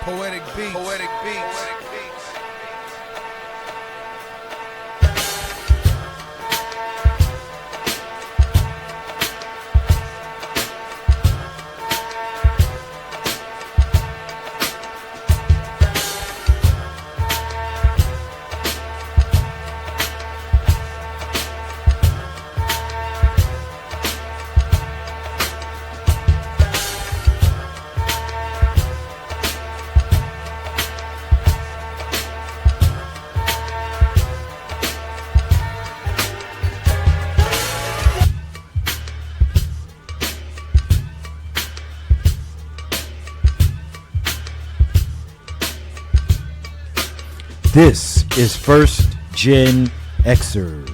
Poetic beats. Poetic beats. This is First Gen Xers.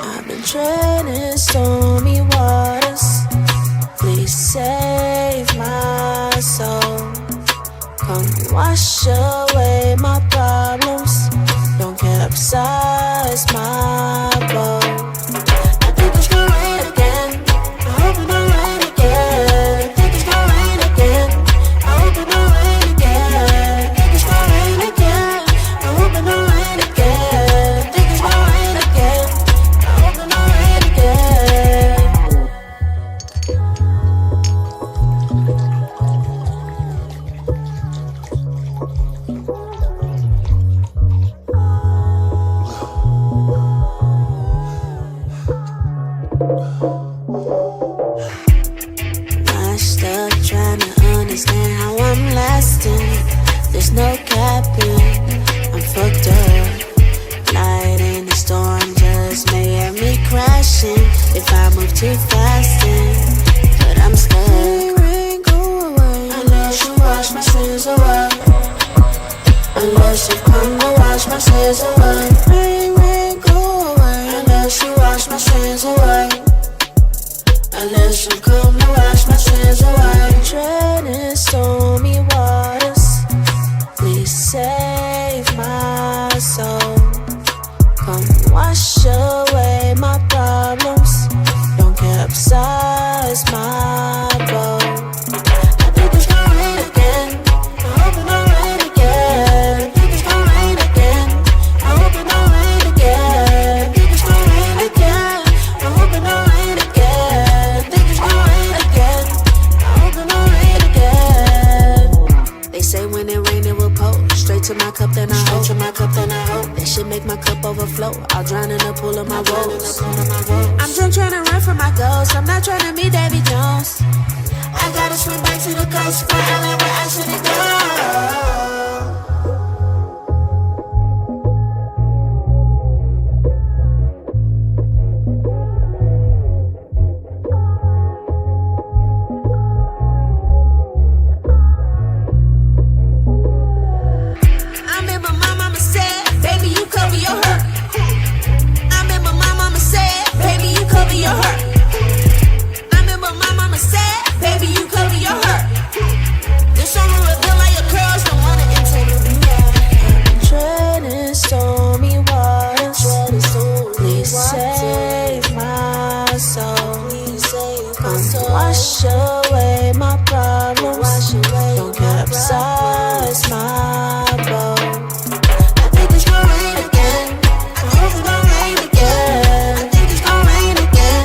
I've been treading stormy waters. Please save my soul. Come wash away my problems. Don't capsize my boat. I think it's gonna rain again. I hope it don't rain again. I think it's gonna rain again. I hope it don't rain again. I think it's gonna rain again. I hope it don't rain again. I think it's gonna rain again. I hope it don't rain again. Washed up trying to understand how I'm lasting. There's no capping, I'm fucked up. Light in the storm just may have me crashing if I move too fast, but I'm scared. Rain, go away unless you wash my sins away. Unless you come to wash my sins away. Rain, go away unless you wash my sins away. Unless you come to wash my sins away. Treading stormy waters. Please save my soul. Come wash away my problems. Don't capsize my boat. I think it's gonna rain again. I hope it don't rain again. I think it's gonna rain again. I hope it don't rain again. I think it's gonna rain again. I hope it don't rain again. I think it's gonna rain again. I hope it don't rain again. They say when it rain it will pour. Straight to my cup then I hope. To my cup then I hope. That shit make my cup overflow. I'll drown in the pool of my woes. I'm drunk trying to run from my ghost. I'm not trying to meet Davy Jones. I gotta swim back to the coast for LA where I should've gone. I remember my mama said, baby, you cover your hurt. I remember my mama said, baby, you cover your hurt. I remember my mama said, baby, you cover your hurt. This summer reveal all your curls, don't wanna enter the I'm treading stormy waters. Please save my soul. Come wash away my problems. Don't capsize my boat. I think it's gonna rain again. I hope it's gonna rain again. I think it's gonna rain again.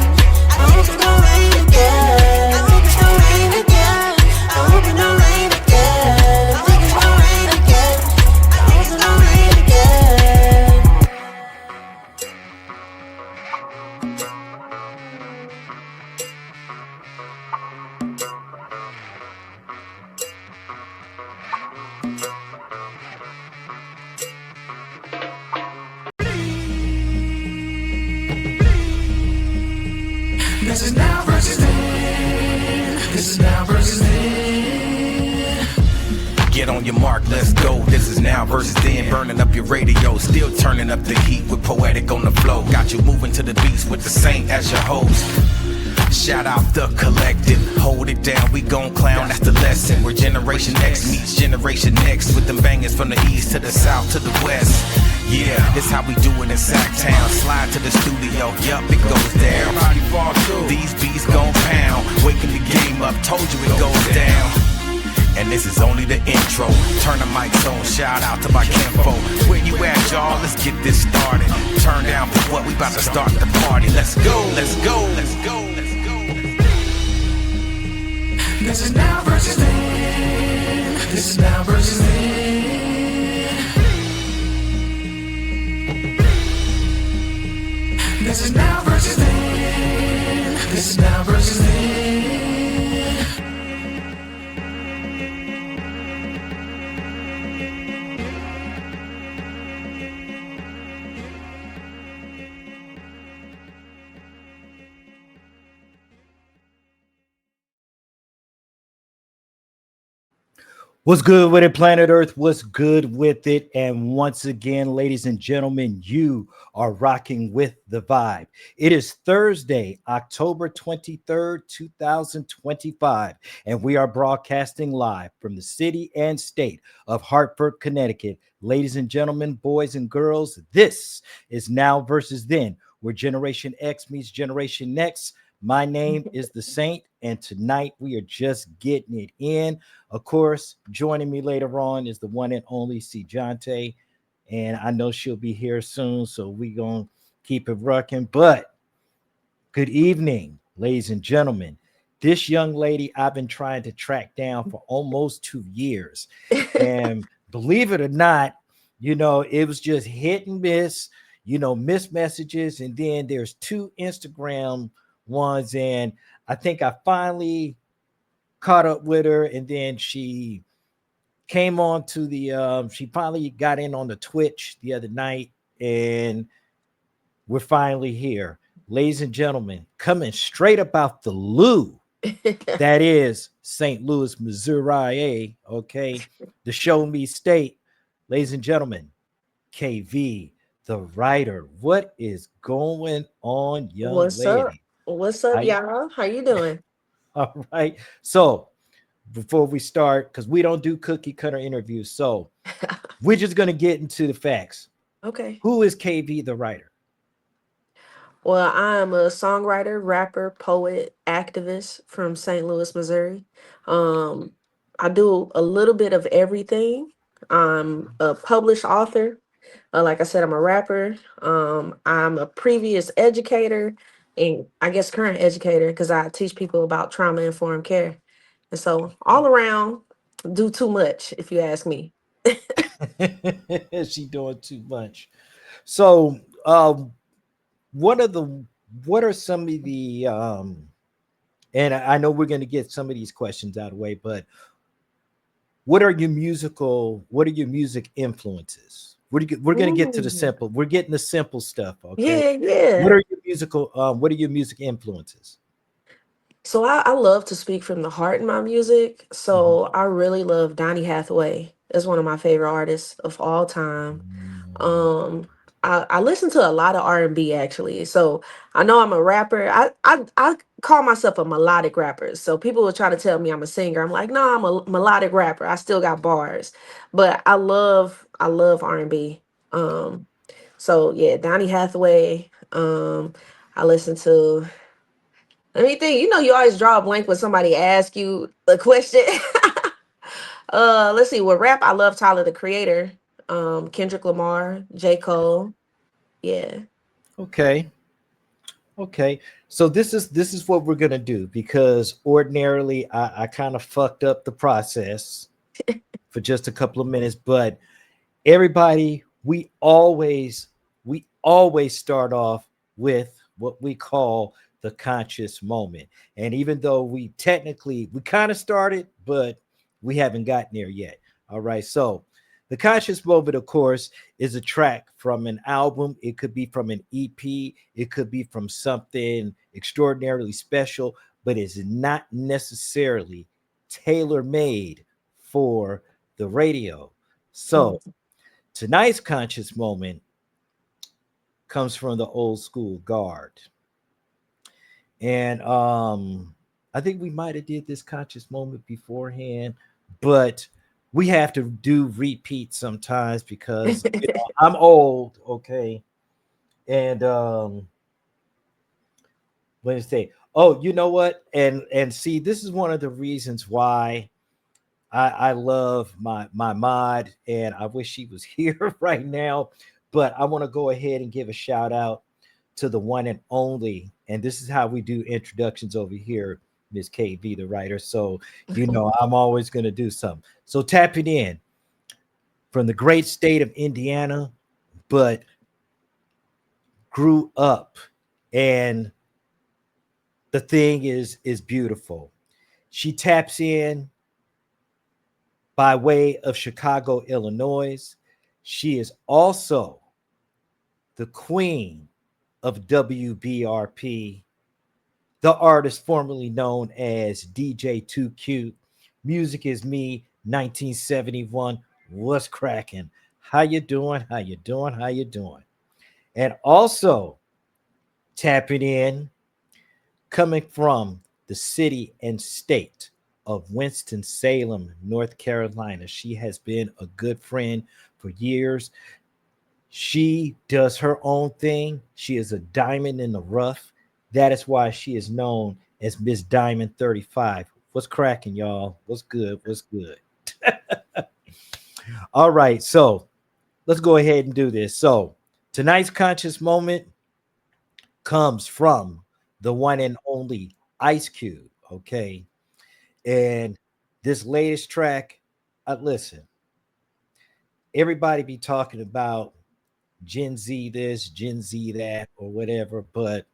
I hope it's gonna rain again. I hope it's gonna rain again. I hope it don't rain again. I think it's gonna rain again. I hope it don't rain again. This is now versus then. This is now versus then. Get on your mark, let's go. This is now versus then. Burning up your radio, still turning up the heat with Poetic on the flow. Got you moving to the beats with the saint as your host. Shout out the collective, hold it down, we gon' clown, that's the lesson. Where Generation X meets Generation Next, with them bangers from the east to the south to the west. Yeah, it's how we do it in Sacktown. Slide to the studio, yup, it goes down. These beats gon' pound, waking the game up, told you it goes down. And this is only the intro. Turn the mics on, shout out to my kinfo. Where you at, y'all? Let's get this started. Turn down for what? We about to start the party. Let's go, let's go, let's go, let's go. This is now versus then. This is now versus then. This is now versus then. This is now versus then. What's good with it, planet Earth? What's good with it? And once again, ladies and gentlemen, you are rocking with the vibe. It is Thursday, October 23rd, 2025, and we are broadcasting live from the city and state of Hartford, Connecticut. Ladies and gentlemen, boys and girls, this is Now versus Then, where Generation X meets Generation Next. My name is The Saint, and tonight we are just getting it in. Of course, joining me later on is the one and only C. Jonte, and I know she'll be here soon, so we're going to keep it rocking. But good evening, ladies and gentlemen. This young lady I've been trying to track down for almost 2 years, and believe it or not, it was just hit and miss, missed messages, and then there's 2 Instagram ones, and I think I finally caught up with her, and then she came on to the she finally got in on the Twitch the other night, and we're finally here, ladies and gentlemen, coming straight about the Lou, that is St. Louis, Missouri, okay, the show me state. Ladies and gentlemen, KV the writer. What is going on, young What's up? lady? What's up, y'all? How you doing? All right. So before we start, because we don't do cookie cutter interviews, so we're just going to get into the facts. Okay. Who is KV the writer? Well, I am a songwriter, rapper, poet, activist from St. Louis, Missouri. Um, I do a little bit of everything. I'm a published author. Like I said, I'm a rapper. I'm a previous educator and I guess current educator because I teach people about trauma informed care. And so all around, do too much, if you ask me. She doing too much. So what are some of the and I know we're going to get some of these questions out of the way, but what are your music influences? We're going to get to the Ooh. simple. We're getting the simple stuff, okay? Yeah, yeah. What are your music influences? So I love to speak from the heart in my music. Mhm. So I really love Donny Hathaway. That's one of my favorite artists of all time. Mm. Um, I listen to a lot of R&B actually. So I know I'm a rapper. I call myself a melodic rapper. So people will try to tell me I'm a singer. I'm like, no, I'm a melodic rapper. I still got bars. But I love R&B. So yeah, Donny Hathaway. I listen to let me think. You always draw a blank when somebody asks you a question. Let's see. With rap, I love Tyler the Creator, Kendrick Lamar, J. Cole. Yeah. Okay. Okay. So this is what we're gonna do, because ordinarily I kind of fucked up the process for just a couple of minutes, but everybody, we always start off with what we call the conscious moment. And even though we kind of started, but we haven't gotten there yet. All right. So the conscious moment, of course, is a track from an album. It could be from an EP, it could be from something extraordinarily special, but it's not necessarily tailor made for the radio. So Mhm. tonight's conscious moment comes from the old school guard. And I think we might have did this conscious moment beforehand, but we have to do repeat sometimes because I'm old, okay. And let me say, oh, you know what? And see, this is one of the reasons why I love my mod, and I wish she was here right now. But I want to go ahead and give a shout out to the one and only, and this is how we do introductions over here, Miss KV, the writer. So I'm always going to do something. So tapping in from the great state of Indiana, but grew up, and the thing is beautiful. She taps in by way of Chicago, Illinois. She is also the queen of WBRP, the artist formerly known as DJ 2Q. Music is me, 1971. What's cracking? How you doing? How you doing? How you doing? And also tapping in, coming from the city and state of Winston-Salem, North Carolina. She has been a good friend for years. She does her own thing. She is a diamond in the rough. That is why she is known as Miss Diamond 35. What's cracking, y'all? What's good? What's good? All right, so let's go ahead and do this. So tonight's conscious moment comes from the one and only Ice Cube, okay? And this latest track, listen, everybody be talking about Gen Z this, Gen Z that, or whatever, but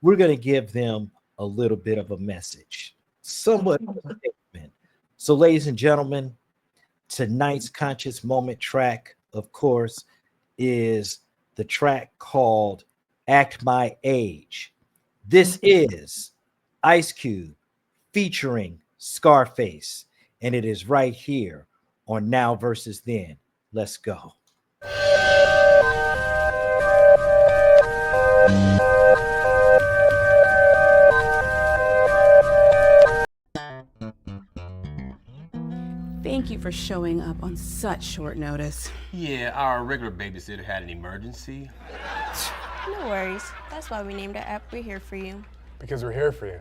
we're going to give them a little bit of a message, somewhat of a statement. So, ladies and gentlemen, tonight's conscious moment track, of course, is the track called Act My Age. This is Ice Cube featuring Scarface, and it is right here on Now Versus Then. Let's go. Thank you for showing up on such short notice. Yeah, our regular babysitter had an emergency. No worries. That's why we named our app We're Here For You. Because we're here for you.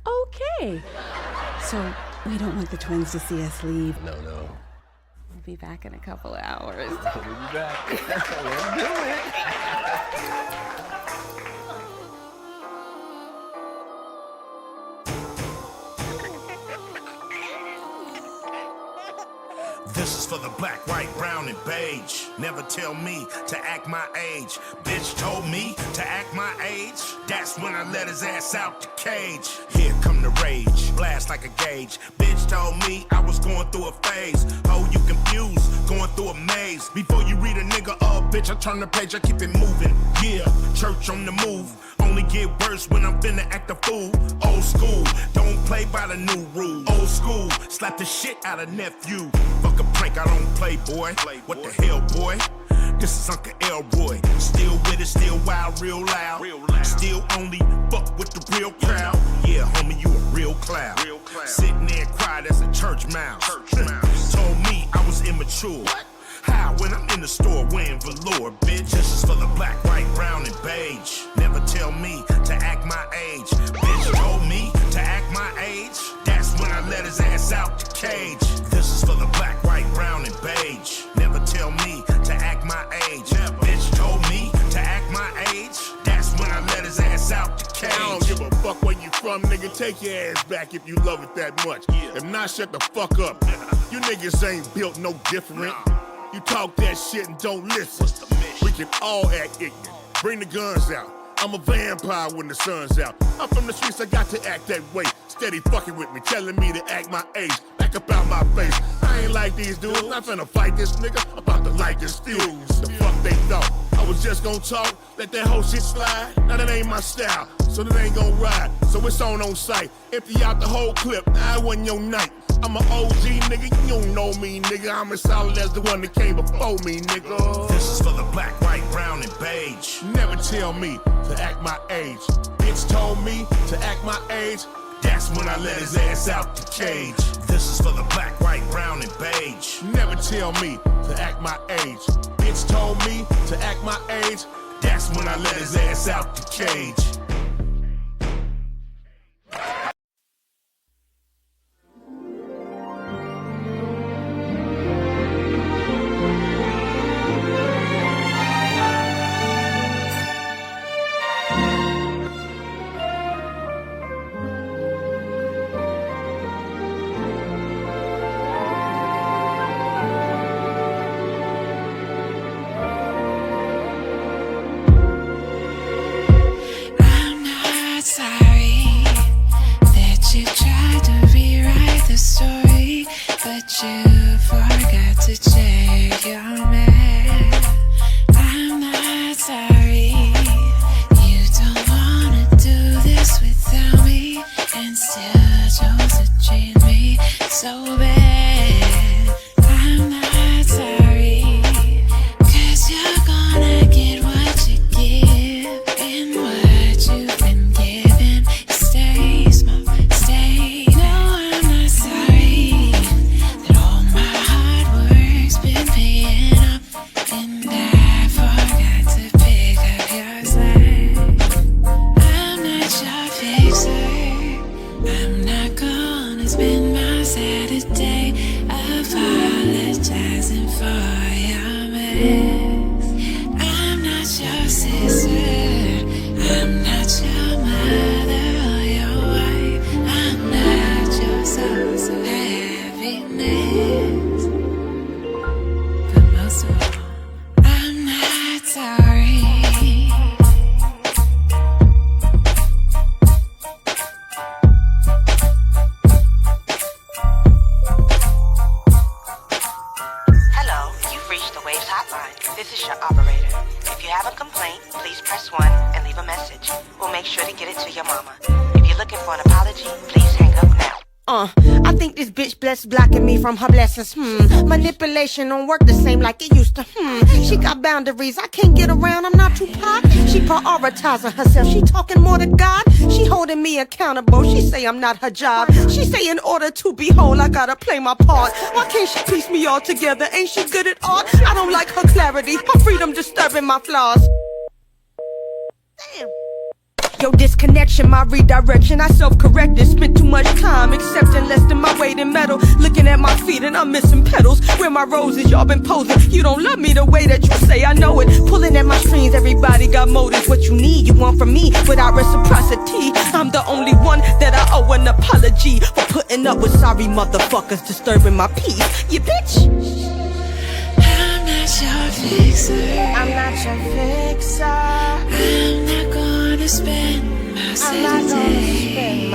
Okay. So we don't want the twins to see us leave. No. We'll be back in a couple of hours. We'll be back. Let's do it. This is for the black, white, brown, and beige. Never tell me to act my age. Bitch told me to act my age. That's when I let his ass out the cage. Here come the rage, blast like a gauge. Bitch told me I was going through a phase. Oh, you confused, going through a maze. Before you read a nigga up, bitch, I turn the page, I keep it moving. Yeah, church on the move. Only get worse when I'm finna act a fool. Old school, don't play by the new rules. Old school, slap the shit out of nephew. Fuck a prank, I don't play, boy. What the hell, boy? This is Uncle Elroy. Still with it, still wild, real loud. Still only fuck with the real crowd. Yeah, homie, you a real cloud. Sitting there quiet as a church mouse. Told me I was immature. How? When I'm in the store wearing velour, bitch. This is for the black, white, brown, and beige. Never tell me to act my age. Bitch told me to act my age. That's when I let his ass out the cage. This is for the black, white, brown, and beige. Never tell me to act my age. Bitch told me to act my age. That's when I let his ass out the cage. I don't give a fuck where you from, nigga. Take your ass back if you love it that much. If not, shut the fuck up. You niggas ain't built no different. You talk that shit and don't listen. We can all act ignorant. Bring the guns out. I'm a vampire when the sun's out. I'm from the streets, I got to act that way. Steady fucking with me, telling me to act my age. Back up out my face. I ain't like these dudes. I'm finna fight this nigga. I'm about to light this fuse. The fuck they thought? I I was just gonna talk, let that whole shit slide. Now that ain't my style, so that ain't gonna ride. So it's on sight. Empty out the whole clip, now it wasn't your night. I'm an OG nigga, you don't know me, nigga. I'm as solid as the one that came before me, nigga. This is for the black, white, brown, and beige. Never tell me to act my age. Bitch told me to act my age. That's when I let his ass out the cage. This is for the black, white, brown, and beige. Never tell me to act my age. Bitch told me to act my age. That's when I let his ass out the cage. You forgot to check your mail. I'm not sorry. You don't wanna do this without me, and still chose to treat me so bad. I'm not sorry, 'cause you're gonna get what you give, and what you've been given. Stay small, stay. No, I'm not sorry. Been paying up, and I forgot to pick up your slack. I'm not your fixer. I'm not gonna spend my Saturday apologizing for your mess. I'm not your sister. I'm not your mother or your wife. I'm not your source of happiness. I'm not sorry. Hello, you've reached the Waves hotline. This is your operator. If you have a complaint, please press 1 and leave a message. We'll make sure to get it to your mama. If you're looking for an apology, please hang up now. I think this bitch blessed blocking me from her blessings. Manipulation don't work the same like it used to. She got boundaries, I can't get around, I'm not Tupac. She prioritizing herself, she talking more to God. She holding me accountable, she say I'm not her job. She say in order to be whole, I gotta play my part. Why can't she piece me all together? Ain't she good at art? I don't like her clarity, her freedom disturbing my flaws. Damn. Yo, disconnection, my redirection, I self-corrected. Spent too much time accepting less than my weight in metal. Looking at my feet and I'm missing petals. Where my roses, y'all been posing. You don't love me the way that you say, I know it. Pulling at my strings, everybody got motives. What you need, you want from me without reciprocity. I'm the only one that I owe an apology for putting up with sorry motherfuckers disturbing my peace. You bitch. I'm not your fixer. I'm not your fixer. I'm not gonna spend my Saturday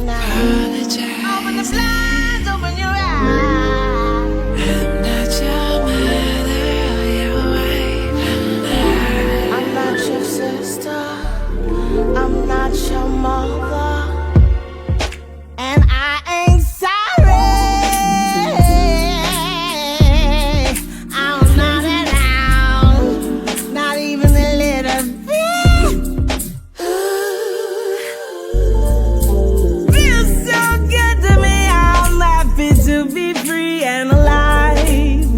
night. Apologize. Open the blinds, open your eyes. I'm not your mother or your wife. I'm not your sister. I'm not your mother. And I ain't sorry. I'm not at all. Not even a little bit. Feels so good to me. I'm happy to be free and alive.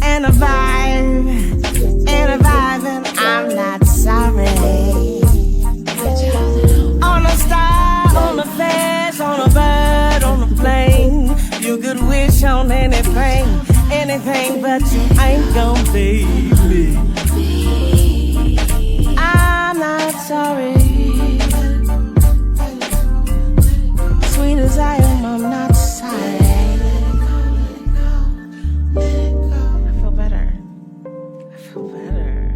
And a vibe. And a vibe. And I'm not sorry. On a star, on a fast, on a bird, on a plane. You could wish on anything, anything, but you ain't gon' baby. I'm not sorry. Sweet as I am, I'm not sorry. I feel better. I feel better.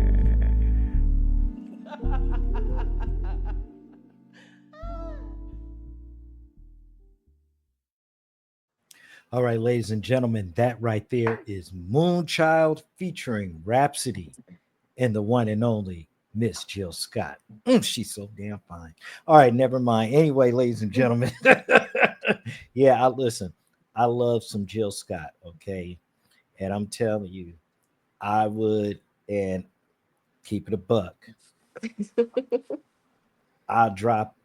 All right, ladies and gentlemen, that right there is Moonchild featuring Rhapsody. and the one and only Miss Jill Scott. She's so damn fine. All right, never mind. Anyway, ladies and gentlemen, yeah, I listen. I love some Jill Scott. Okay, and I'm telling you, I would and keep it a buck. I'll drop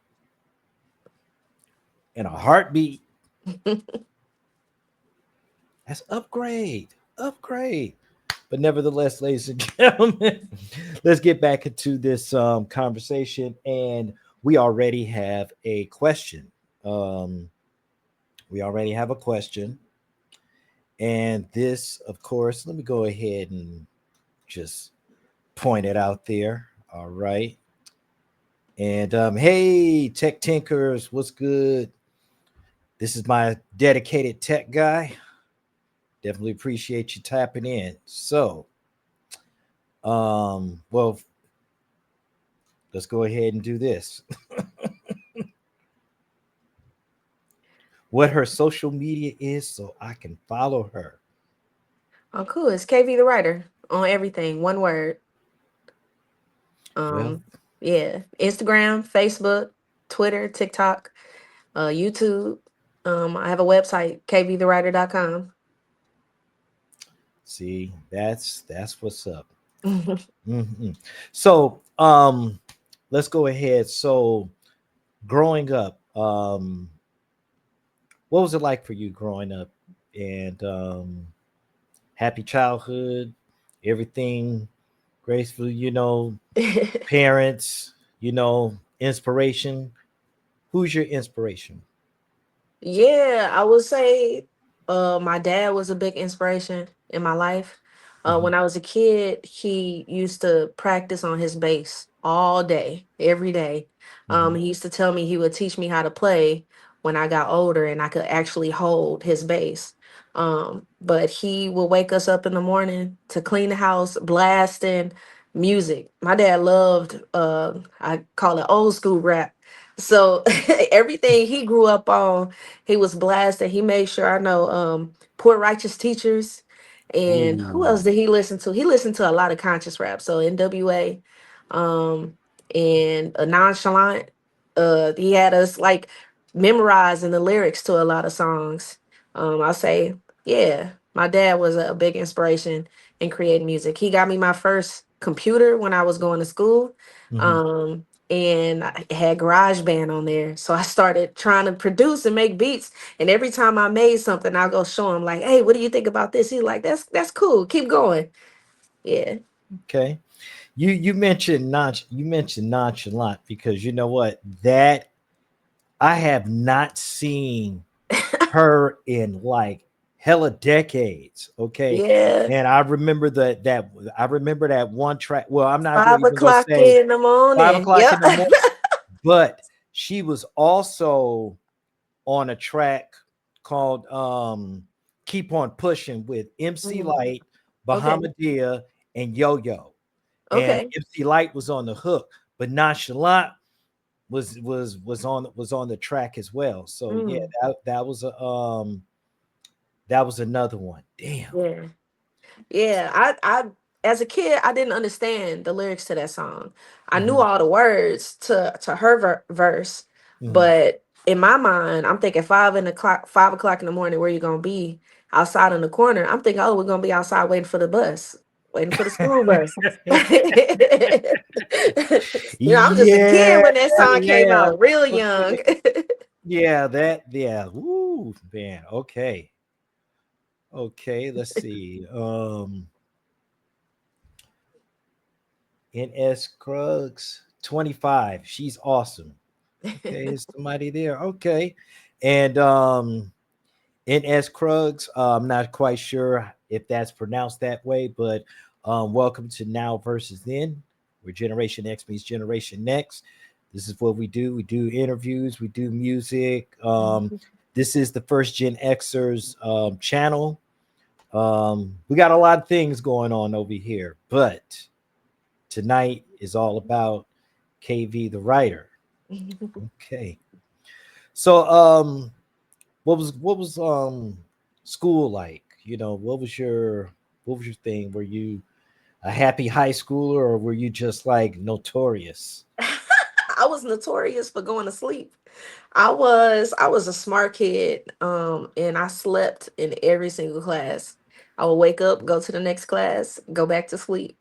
in a heartbeat. That's upgrade, upgrade. But nevertheless, ladies and gentlemen, let's get back into this conversation. And we already have a question. Um, we already have a question. And this, of course, let me go ahead and just point it out there. All right. And hey, Tech Tinkers, what's good? This is my dedicated tech guy. Definitely appreciate you tapping in. So, well, let's go ahead and do this. What her social media is so I can follow her. Oh, cool. It's KV the writer on everything. One word. Well, Yeah. Instagram, Facebook, Twitter, TikTok, YouTube. I have a website, kvthewriter.com. see, that's what's up. So, let's go ahead. So, growing up, what was it like for you growing up? And happy childhood, everything graceful, parents, inspiration. Who's your inspiration? Yeah, I would say my dad was a big inspiration in my life. Mhm, When I was a kid, he used to practice on his bass all day, every day. mhm. He used to tell me he would teach me how to play when I got older and I could actually hold his bass. But he would wake us up in the morning to clean the house, blasting music. My dad loved, I call it old school rap. So everything he grew up on, he was blasted. He made sure I know Poor Righteous Teachers. And who else Ooh. did he listen to? He listened to a lot of conscious rap. So NWA, um, and a nonchalant. He had us like memorizing the lyrics to a lot of songs. I'll say, yeah, my dad was a big inspiration in creating music. He got me my first computer when I was going to school. Mhm. And I had GarageBand on there. So I started trying to produce and make beats. And every time I made something, I'll go show him like, hey, what do you think about this? He's like, that's cool. Keep going. Yeah. Okay. You mentioned nonchalant because you know what? That I have not seen her in like hella decades. Okay. Yeah. And I remember that I remember that one track. Well, I'm not Five even gonna o'clock say in the five morning. o'clock in Yep. the morning, but she was also on a track called Keep On Pushing with MC Mhm. Light, Okay. Bahamadia, and Yo Yo. And Okay. MC Light was on the hook, but Nonchalant was on the track as well. So yeah, Mm, that was another one. Damn. yeah. Yeah, I as a kid I didn't understand the lyrics to that song. I knew Mhm, all the words to her verse, mhm. but in my mind, I'm thinking 5 o'clock in the morning. Where you gonna be? Outside in the corner. I'm thinking, oh, we're gonna be outside waiting for the bus, waiting for the school bus. I'm just a kid Yeah, when that song came yeah. out, real young. Okay. Yeah. Ooh, man. Okay. Okay, let's see. NS Krugs 25. She's awesome. Okay, is somebody there? Okay. And NS Krugs, I'm not quite sure if that's pronounced that way, but welcome to Now versus Then, where Generation X meets Generation Next. This is what we do. We do interviews, we do music. This is the first Gen Xers channel. We got a lot of things going on over here, but tonight is all about KV the writer. Okay. So what was school like? What was your thing? Were you a happy high schooler, or were you just like notorious? I was notorious for going to sleep. I was a smart kid, and I slept in every single class. I would wake up, go to the next class, go back to sleep.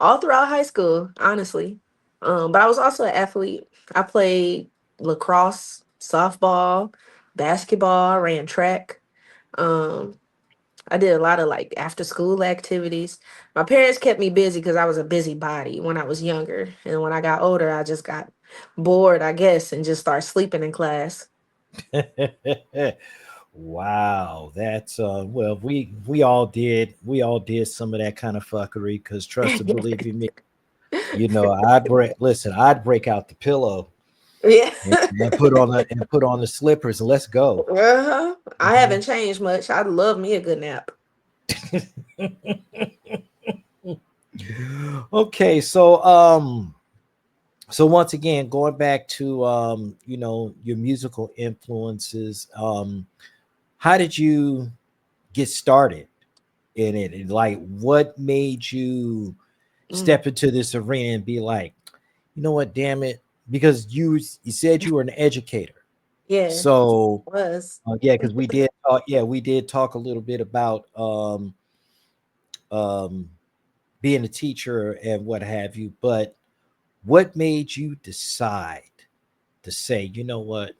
All throughout high school, honestly. But I was also an athlete. I played lacrosse, softball, basketball, ran track. Um, I did a lot of like after school activities. My parents kept me busy because I was a busybody when I was younger. And when I got older, I just got bored, I guess, and just started sleeping in class. Wow, that's well, we all did some of that kind of fuckery because trust and believe you me, I'd break out the pillow Yeah. and put on the slippers and let's go. Uh-huh. I Mhm. haven't changed much. I love me a good nap. Okay, so once again, going back to your musical influences, how did you get started in it? And like what made you Mm. step into this arena and be like, you know what, damn it? Because you said you were an educator. Yeah, So was. yeah, because we did talk a little bit about um being a teacher and what have you, but what made you decide to say, you know what,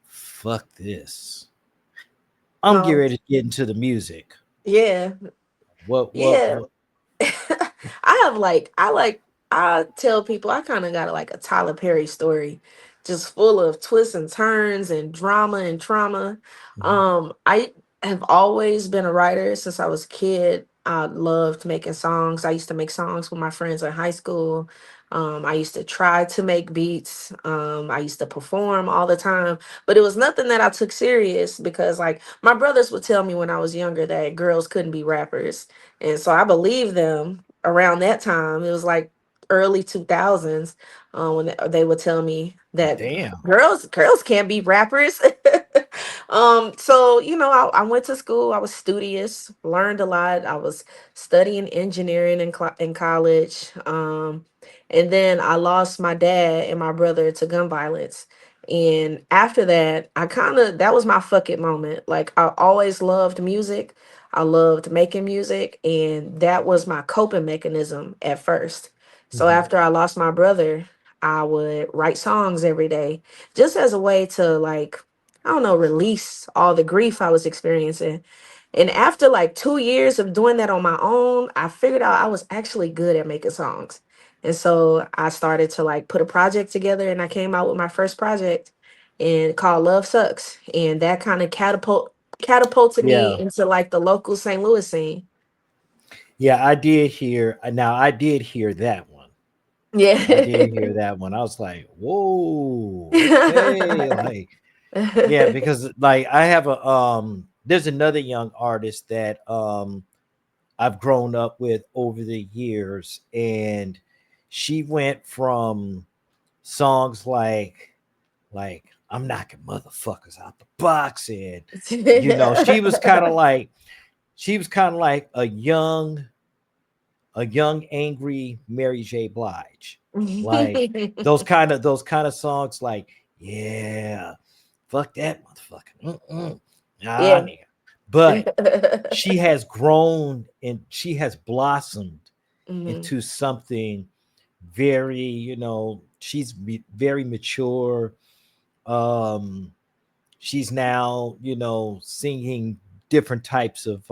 fuck this. I'm getting Um, ready to get into the music. yeah, yeah. What I tell people I kind of got like a Tyler Perry story, just full of twists and turns and drama and trauma. Mhm. I have always been a writer since I was a kid. I loved making songs. I used to make songs with my friends in high school. I used to try to make beats. I used to perform all the time, but it was nothing that I took serious because like my brothers would tell me when I was younger that girls couldn't be rappers. And so I believed them around that time. It was like early 2000s, when they would tell me that Damn. girls can't be rappers. So I went to school. I was studious, learned a lot. I was studying engineering in college. And then I lost my dad and my brother to gun violence. And after that, that was my fuck it moment. Like I always loved music. I loved making music, and that was my coping mechanism at first. So Mhm. after I lost my brother, I would write songs every day just as a way to like, I don't know, release all the grief I was experiencing. And after like 2 years of doing that on my own, I figured out I was actually good at making songs. And so I started to like put a project together, and I came out with my first project and called Love Sucks. And that kind of catapulted me Yeah. into like the local St. Louis scene. Yeah, I did hear. Now, I did hear that one. I Yeah. did hear that one. I was like, "Whoa, okay." Like, yeah, because like I have a there's another young artist that I've grown up with over the years, and she went from songs like I'm knocking motherfuckers out the box, and she was kind of like a young angry Mary J. Blige, like those kind of songs, like yeah, fuck that motherfucker, nah, Yeah. nigga. But she has grown and she has blossomed Hmm. into something very, she's very mature. Um, she's now, singing different types of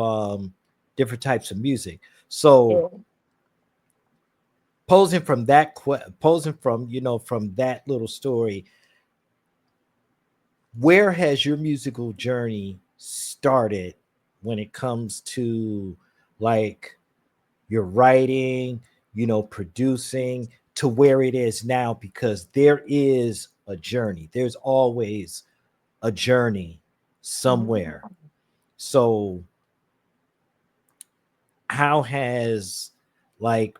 music. So Yeah. posing from that little story, where has your musical journey started when it comes to like your writing, producing to where it is now? Because there is a journey. There's always a journey somewhere. So how has like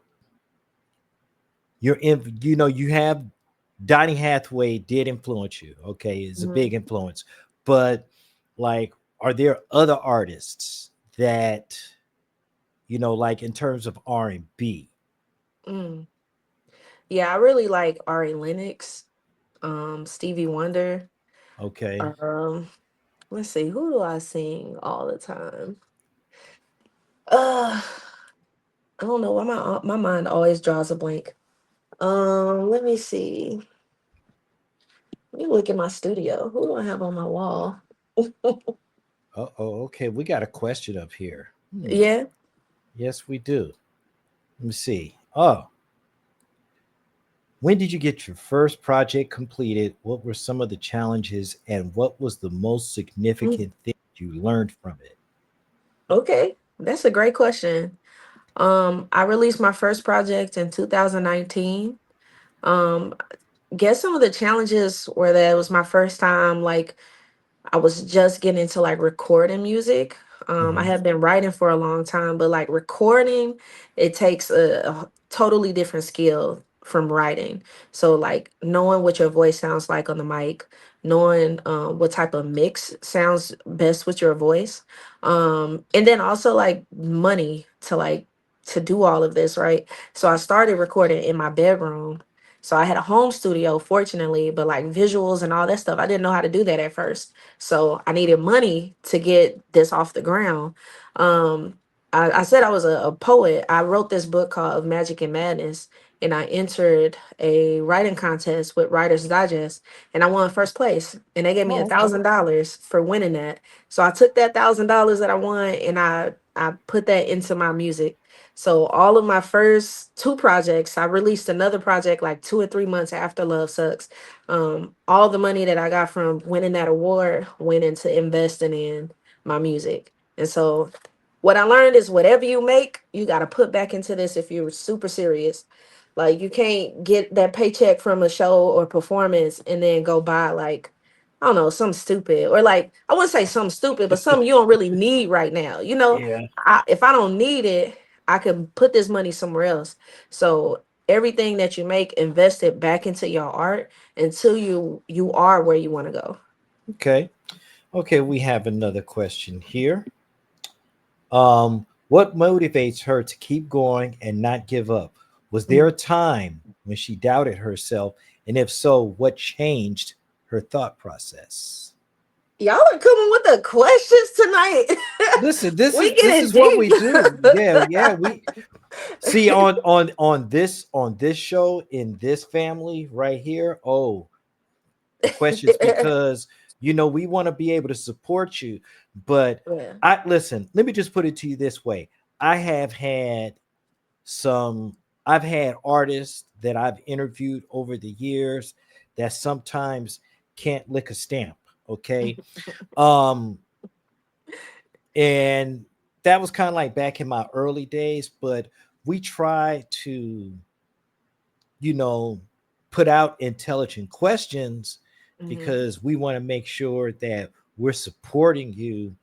you have Donny Hathaway did influence you. Okay, is a Mhm. big influence, but like, are there other artists that like in terms of R&B? Mm. Yeah, I really like Ari Lennox, Stevie Wonder. Okay. Um, let's see, who do I sing all the time? Uh, I don't know why my mind always draws a blank. Let me see. Let me look at my studio. Who do I have on my wall? Uh-oh, okay. We got a question up here. Yeah. Yes, we do. Let me see. Oh, when did you get your first project completed? What were some of the challenges and what was the most Mm, significant thing you learned from it? okay, that's a great question. I released my first project in 2019. Um, guess some of the challenges were that it was my first time like I was just getting into like recording music. I Mhm. had been writing for a long time, but like recording, it takes a totally different skill from writing. So like knowing what your voice sounds like on the mic, knowing what type of mix sounds best with your voice, and then also like money to do all of this, right? So I started recording in my bedroom. So I had a home studio, fortunately, but like visuals and all that stuff, I didn't know how to do that at first. So I needed money to get this off the ground. Um, I said I was a poet. I wrote this book called Of Magic and Madness, and I entered a writing contest with Writers Digest, and I won first place. And they gave me a Oh, okay. $1,000 for winning that. So I took that $1,000 that I won, and I put that into my music. So all of my first two projects, I released another project like 2 or 3 months after Love Sucks. All the money that I got from winning that award went into investing in my music. And so what I learned is whatever you make, you got to put back into this if you're super serious. Like you can't get that paycheck from a show or performance and then go buy like I don't know, something stupid or like I wouldn't say something stupid, but something you don't really need right now. Yeah. If I don't need it, I can put this money somewhere else. So everything that you make, invest it back into your art until you are where you want to go. Okay. Okay, we have another question here. What motivates her to keep going and not give up? Was there a Mm. time when she doubted herself? And if so, what changed her thought process? Y'all are coming with the questions tonight. Listen, this is We this getting is what deep. we do. Yeah, yeah. We see on this show in this family right here. Oh, the questions because we want to be able to support you. But Yeah. I listen, let me just put it to you this way. I have had some I've had artists that I've interviewed over the years that sometimes can't lick a stamp. Okay. Um and that was kind of like back in my early days, but we try to you know, put out intelligent questions Mhm. because we want to make sure that we're supporting you,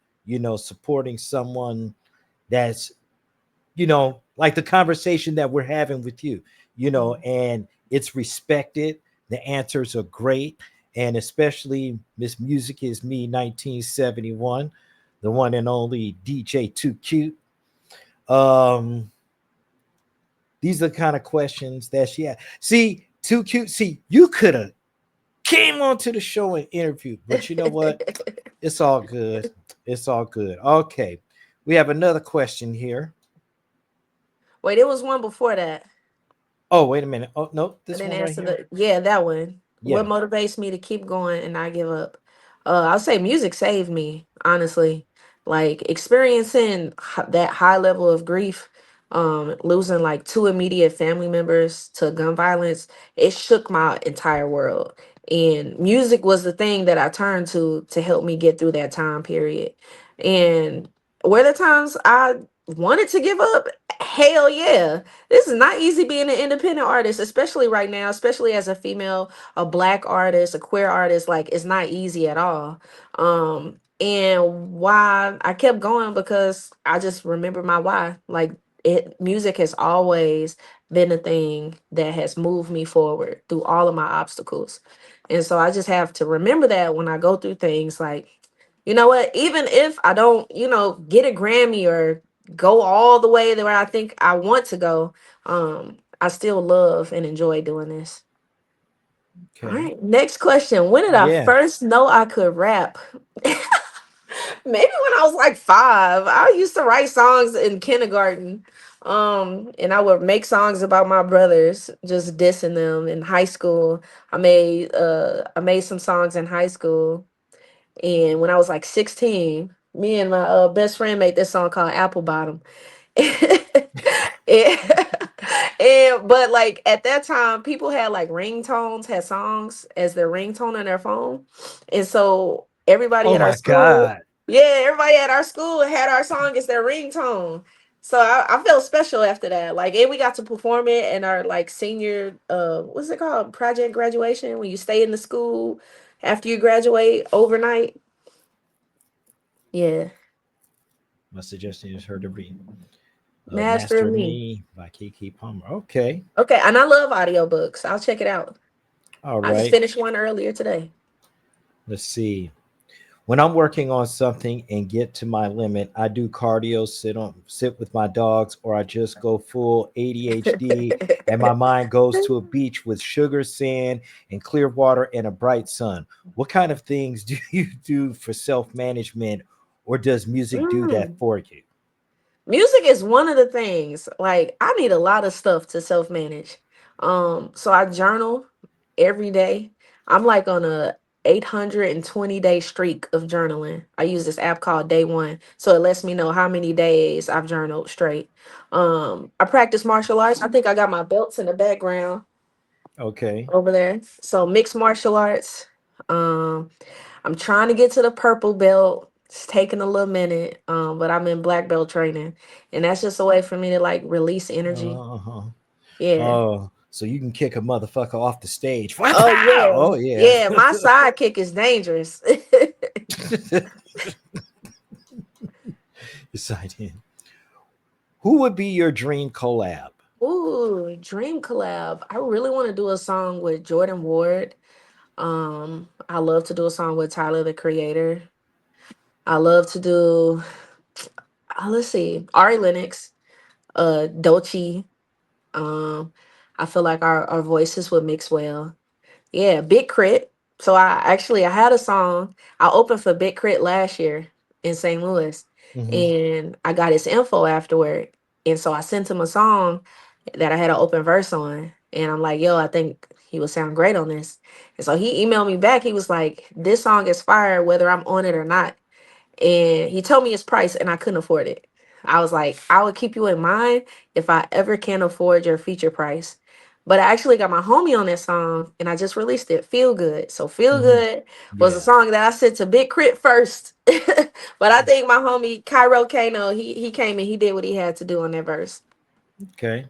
supporting someone that's, like the conversation that we're having with you, Mhm. and it's respected. The answers are great. And especially Miss Music is Me 1971, the one and only DJ Too Cute. Um, these are the kind of questions that she had. See, Too Cute. See, you could have came onto the show and interviewed, but you know what? It's all good. It's all good. Okay. We have another question here. Wait, it was one before that. Oh, wait a minute. Oh, no, I this didn't one right answer here. that one. What Yeah. motivates me to keep going and not give up? I'll say music saved me, honestly. Like experiencing that high level of grief, losing like two immediate family members to gun violence, it shook my entire world. And music was the thing that I turned to help me get through that time period. And were there times I wanted to give up? Hell yeah. This is not easy being an independent artist, especially right now, especially as a female, a black artist, a queer artist. Like it's not easy at all. And why I kept going because I just remember my why. Like music has always been a thing that has moved me forward through all of my obstacles. And so I just have to remember that when I go through things like, you know what, even if I don't, get a Grammy or go all the way to where I think I want to go, I still love and enjoy doing this. All Okay. right, next question. When did I Yeah. first know I could rap? Maybe when I was like 5. I used to write songs in kindergarten. And I would make songs about my brothers, just dissing them in high school. I made some songs in high school. And when I was like 16, me and my best friend made this song called Apple Bottom. and, but like at that time, people had like ringtones, had songs as their ringtone on their phone. And so everybody Oh at our my school, God. yeah, everybody at our school had our song as their ringtone. So I felt special after that. Like, and we got to perform it in our like senior what's it called? Project graduation, when you stay in the school after you graduate overnight. Yeah. My suggestion is her to read Master of Master of Me. Me by Kiki Palmer. Okay. Okay, and I love audiobooks. I'll check it out. All I just right. finished one earlier today. Let's see. When I'm working on something and get to my limit, I do cardio, sit with my dogs, or I just go full ADHD and my mind goes to a beach with sugar, sand, and clear water and a bright sun. What kind of things do you do for self-management, or does music do that Mm. for you? Music is one of the things. Like, I need a lot of stuff to self-manage. So I journal every day. I'm like on a 820-day streak of journaling. I use this app called Day One. So it lets me know how many days I've journaled straight. I practice martial arts. I think I got my belts in the background Okay. over there. So mixed martial arts. Um, I'm trying to get to the purple belt. It's taking a little minute, but I'm in black belt training, and that's just a way for me to like release energy. Uh-huh. Yeah. Oh, so you can kick a motherfucker off the stage. Oh Oh yeah. yeah. Yeah. My sidekick is dangerous. Decide who would be your dream collab? Ooh, dream collab. I really want to do a song with Jordan Ward. I love to do a song with Tyler the Creator. I love to do. Let's see, Ari Lennox, Dochi. Um, I feel like our voices would mix well. Yeah, Big Crit. So I had a song. I opened for Big Crit last year in St. Louis, Mhm. and I got his info afterward. And so I sent him a song that I had an open verse on. And I'm like, yo, I think he would sound great on this. And so he emailed me back. He was like, this song is fire, whether I'm on it or not. And he told me his price, and I couldn't afford it. I was like, I would keep you in mind if I ever can afford your feature price. But I actually got my homie on that song, and I just released it. Feel Good. So Feel Mhm. Good was a Yeah. song that I sent to Big Crit first. But I think my homie Cairo Kano, he came and he did what he had to do on that verse. Okay.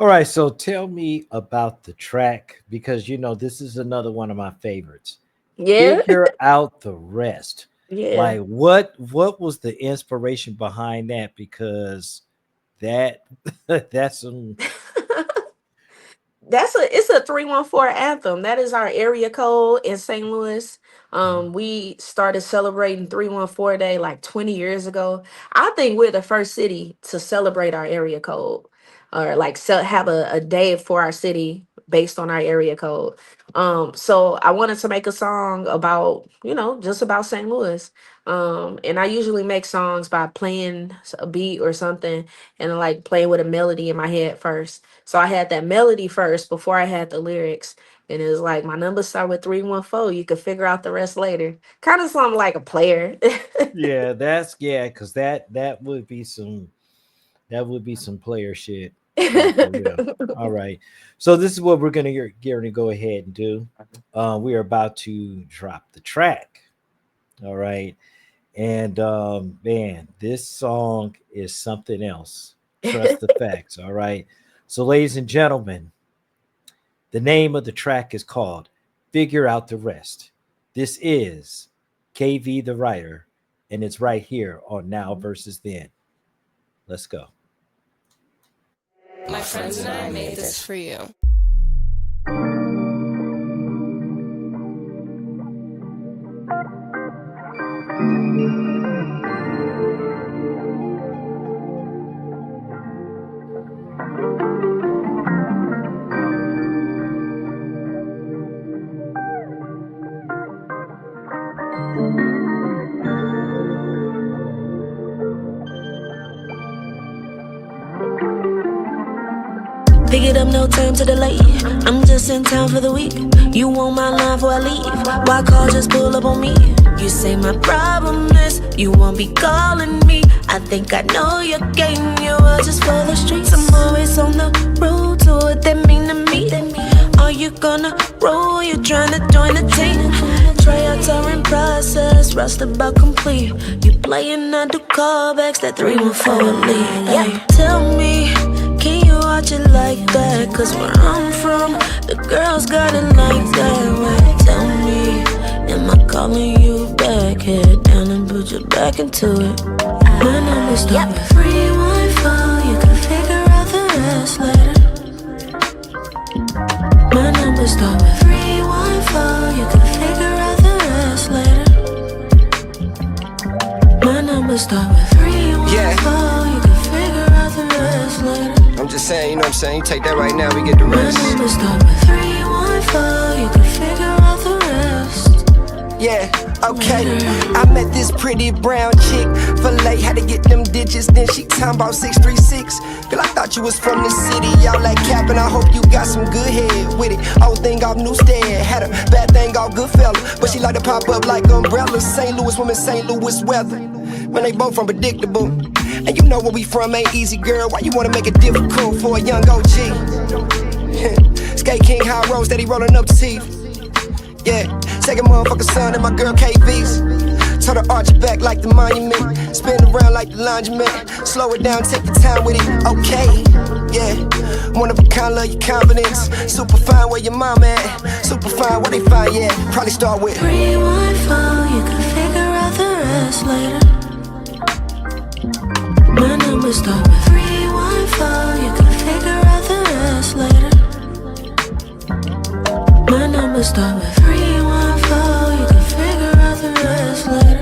All right. So tell me about the track because this is another one of my favorites. Yeah. Figure out the rest. Yeah. Like what was the inspiration behind that? Because that that's some It's a 314 anthem. That is our area code in St. Louis. We started celebrating 314 Day like 20 years ago. I think we're the first city to celebrate our area code, or like have a day for our city based on our area code. So I wanted to make a song about, just about St. Louis. And I usually make songs by playing a beat or something, and like playing with a melody in my head first. So I had that melody first before I had the lyrics. And it was like, my numbers start with 314. You can figure out the rest later. Kind of something like a player. yeah, because that would be some player shit. Like for real. All right. So this is what we're gonna go ahead and do. We are about to drop the track. All right. And man, this song is something else. Trust the facts. All right. So, ladies and gentlemen, the name of the track is called Figure Out the Rest. This is KV the writer, and it's right here on Now versus Then. Let's go. My friends and I made this for you. time to delay. I'm just in town for the week. You want my line before I leave? Why call, just pull up on me? You say my problem is you won't be calling me. I think I know your game, you are just for the streets. I'm always on the road to what that mean to me. Are you gonna roll? You tryna join the team? Try out touring process, rust about complete. You playing, I do callbacks, that 314 lead. Yeah, tell me, can you watch it like that? Cause where I'm from, the girls got it like that. Wait, tell me, am I calling you back? Head down and put you back into it. My number start with 314. You can figure out the rest later. My number start with 314. You can figure out the rest later. My number start with 314. You can figure out the rest later. I'm just saying, you know what I'm saying? You take that right now, we get the rest. My number start with 314. You can figure out the rest. Yeah, okay. I met this pretty brown chick for late, had to get them digits. Then she talking about 636. Girl, I thought you was from the city. Y'all like capping, I hope you got some good head with it. Old thing off Newstead, had a bad thing off Goodfella, but she like to pop up like umbrellas. St. Louis woman, St. Louis weather. Man, they both unpredictable. And you know where we from ain't easy, girl. Why you wanna make it difficult for a young OG? Skate King, high road, steady rolling up teeth. Yeah, second motherfucker son and my girl KV's. Told her arch your back like the monument. Spin around like the laundromat. Slow it down, take your time with it, okay. Yeah, one of a kind, love your confidence. Super fine, where your mama at? Super fine, where they find, yeah. Probably start with 314, you can figure out the rest later. My number start with 314, you can figure out the rest later. My number start with 314, you can figure out the rest later.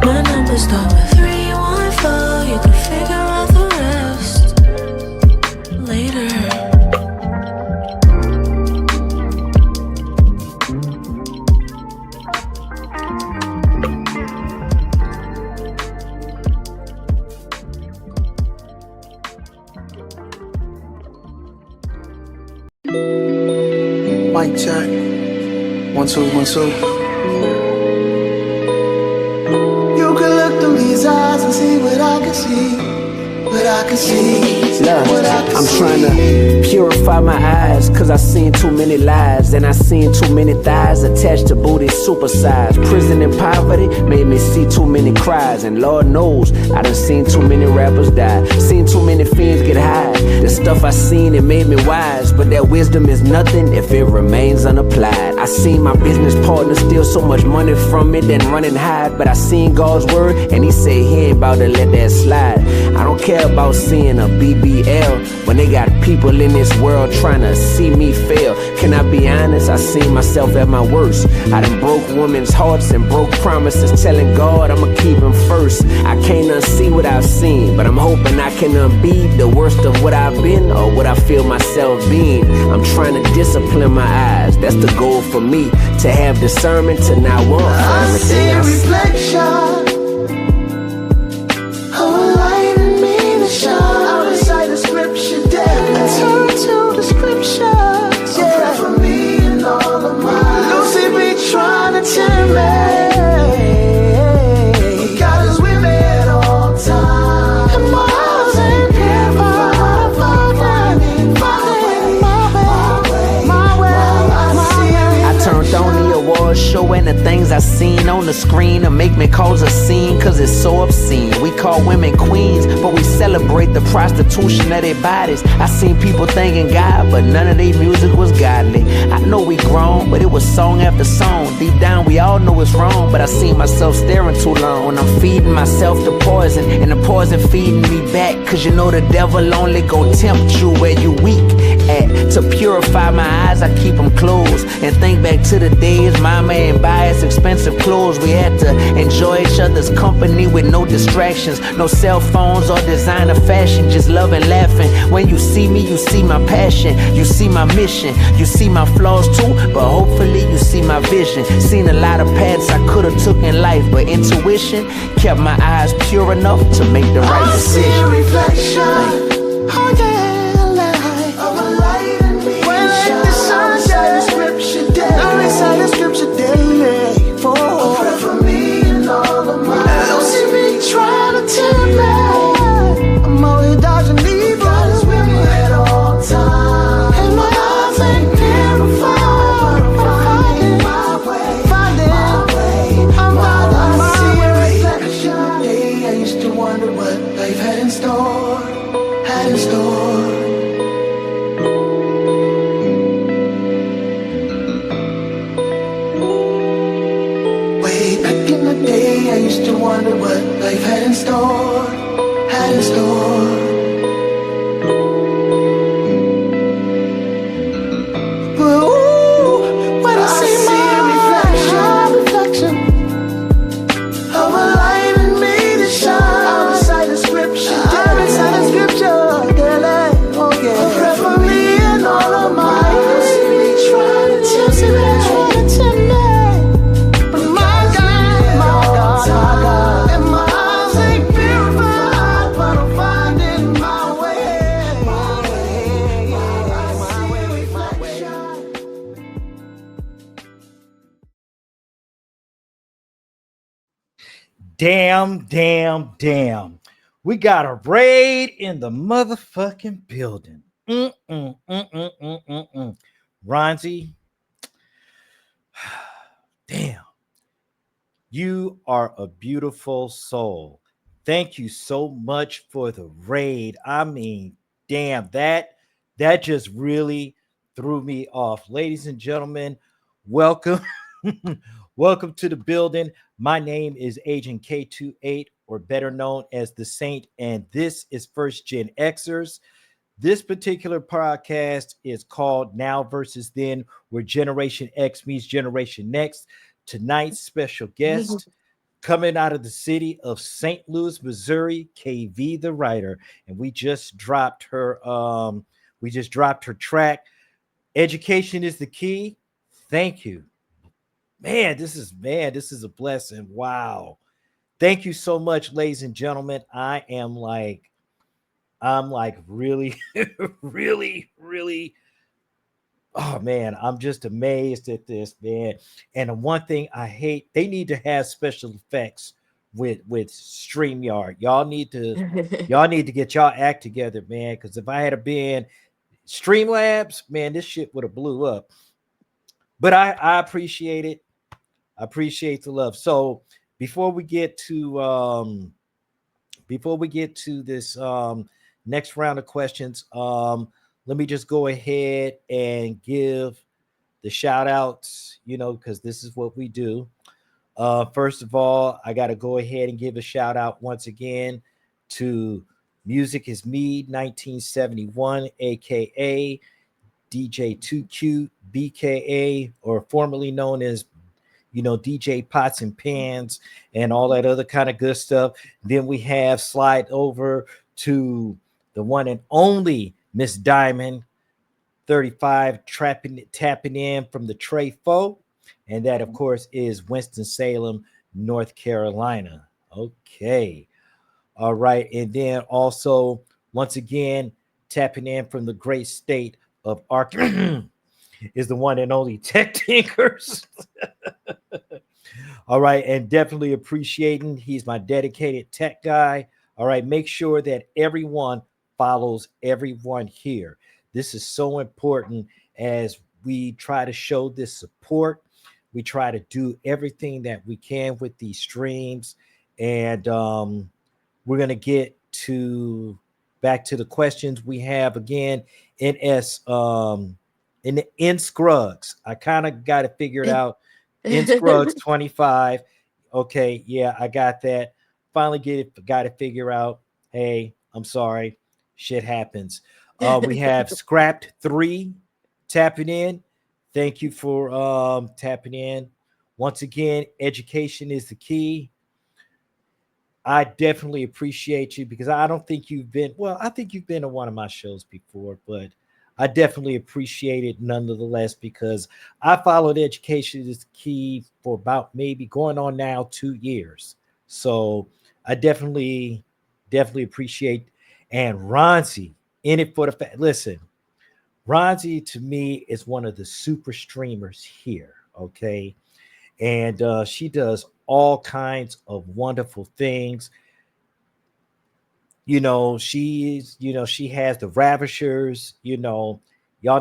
My number start with 314, you can figure out the rest later. Mic check. 1 2 1 2. You can look through these eyes and see what I can see. What I can see. Look, I'm trying to purify my eyes, cause I seen too many lies, and I seen too many thighs attached to booties supersized. Prison and poverty made me see too many cries, and Lord knows I done seen too many rappers die. Seen too many fiends get high. The stuff I seen, it made me wise, but that wisdom is nothing if it remains unapplied. I seen my business partner steal so much money from me, then run and hide, but I seen God's word, and he said he ain't about to let that slide. I don't care about seeing a BBL when they got people in this world trying to see me fail. Can I be honest? I seen myself at my worst. I done broke women's hearts and broke promises, telling God I'ma keep him first. I can't unsee what I've seen, but I'm hoping I can unbe the worst of what I've been or what I feel myself being. I'm trying to discipline my eyes. That's the goal for me, to have discernment to not want for I everything see I see. reflection. I recite the scripture daily. Turn to the scriptures. Yeah. Pray for me and all of mine. Lucy be trying to tempt me. God is with me at all times. And my house ain't purified. I turned on the awards show, and the things I seen on the screen to make me cause a scene, cause it's so obscene. We call women queens, but we celebrate the prostitution of their bodies. I seen people thanking God, but none of their music was godly. I know we grown, but it was song after song. Deep down we all know it's wrong, but I seen myself staring too long. When I'm feeding myself the poison, and the poison feeding me back, cause you know the devil only gon' tempt you where you weak at. To purify my eyes, I keep them closed, and think back to the days mama ain't buy us expensive clothes. We had to enjoy each other's company with no distractions, no cell phones or designer fashion, just love and laughing. When you see me, you see my passion, you see my mission, you see my flaws too, but hopefully you see my vision. Seen a lot of paths I could've took in life, but intuition kept my eyes pure enough to make the right decision. Reflection. Oh yeah, life had in store, had in store. But ooh, when I see my reflection of a light in me that shines, I'm inside the scripture, I'm inside the scripture, daily, oh yeah. A prayer for me and all of mine. You see me trying to tempt me, but my God, my God, my God, and my eyes ain't purified, but I'm finding my way, my way, my way, my way. Damn. We got a raid in the motherfucking building. Ronzi, damn. You are a beautiful soul. Thank you so much for the raid. I mean, damn, that just really threw me off. Ladies and gentlemen, welcome. Welcome to the building. My name is Agent K28, or better known as the Saint, and this is First Gen Xers. This particular podcast is called Now versus Then, where Generation X meets Generation Next. Tonight's special guest coming out of the city of St. Louis, Missouri, KV the writer, and we just dropped her track. Education is the key. Thank you. This is a blessing. Wow. Thank you so much, ladies and gentlemen. I'm like really, really, oh man, I'm just amazed at this, man. And the one thing I hate, they need to have special effects with StreamYard. Y'all need to get y'all act together, man. Because if I had been Streamlabs, man, this shit would have blew up. But I appreciate it. I appreciate the love. So before we get to this next round of questions, let me just go ahead and give the shout outs, because this is what we do. First of all, I got to go ahead and give a shout out once again to Music is Me 1971, aka DJ 2Q BKA, or formerly known as DJ Pots and Pans and all that other kind of good stuff. Then we have slide over to the one and only Miss Diamond 35 tapping in from the Trey Foe. And that, of course, is Winston-Salem, North Carolina. Okay. All right. And then also, once again, tapping in from the great state of Arkansas is the one and only Tech Tinkers. All right. And definitely appreciating. He's my dedicated tech guy. All right. Make sure that everyone follows everyone here. This is so important as we try to show this support. We try to do everything that we can with these streams. And we're going to get back to the questions we have again. In Scruggs. I kind of got it figured out. In Scruggs 25. Okay, yeah, I got that. Finally got it figured out. Hey, I'm sorry. Shit happens. We have Scrapped 3 tapping in. Thank you for tapping in. Once again, education is the key. I definitely appreciate you because I don't think you've been, well, I think you've been to one of my shows before, but I definitely appreciate it nonetheless because I followed education is the key for about maybe going on now 2 years. So I definitely appreciate. And Ronzi in it for the fact. Listen, Ronzi to me is one of the super streamers here. Okay. And she does all kinds of wonderful things. She has the Ravishers. Y'all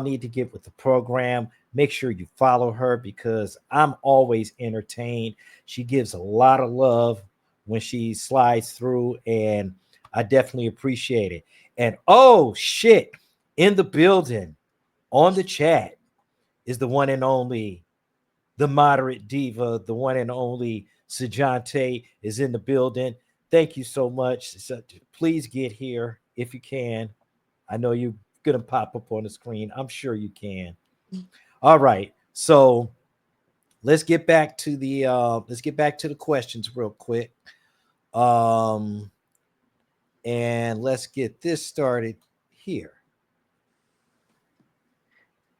need to get with the program. Make sure you follow her because I'm always entertained. She gives a lot of love when she slides through, and I definitely appreciate it. And oh shit, in the building, on the chat is the one and only, the moderate diva, the one and only Sajante is in the building. Thank you so much. So, please get here if you can. I know you're gonna pop up on the screen. I'm sure you can. All right. So let's get back to the questions real quick. Um and let's get this started here.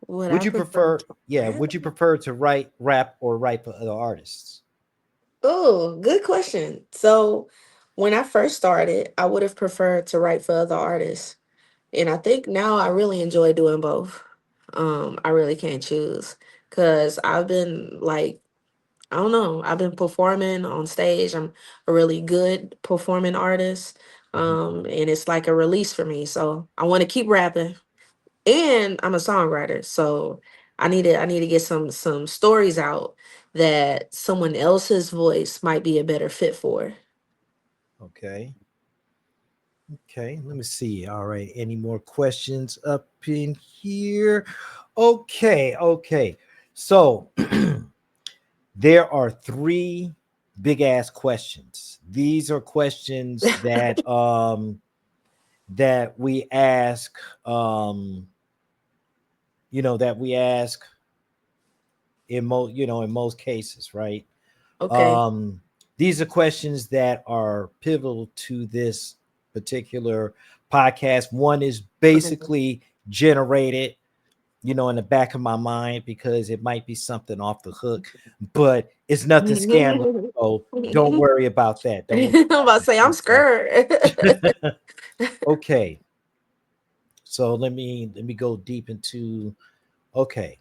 Would Would I you prefer prefer, to yeah, rap? would you prefer to write rap or write for other artists? Oh, good question. So when I first started, I would have preferred to write for other artists. And I think now I really enjoy doing both. I really can't choose because I've been like, I don't know, I've been performing on stage. I'm a really good performing artist. And it's like a release for me. So I want to keep rapping. And I'm a songwriter. So I need to get some stories out that someone else's voice might be a better fit for. Okay. Okay, let me see. All right, any more questions up in here? Okay, okay. So there are three big ass questions. These are questions that we ask that we ask in most cases, right? Okay. Um these are questions that are pivotal to this particular podcast. One is Okay. basically generated in the back of my mind because it might be something off the hook, but it's nothing scandalous. So don't worry about that. Don't worry I'm about to say I'm about that. scared. Okay. So let me go deep into okay.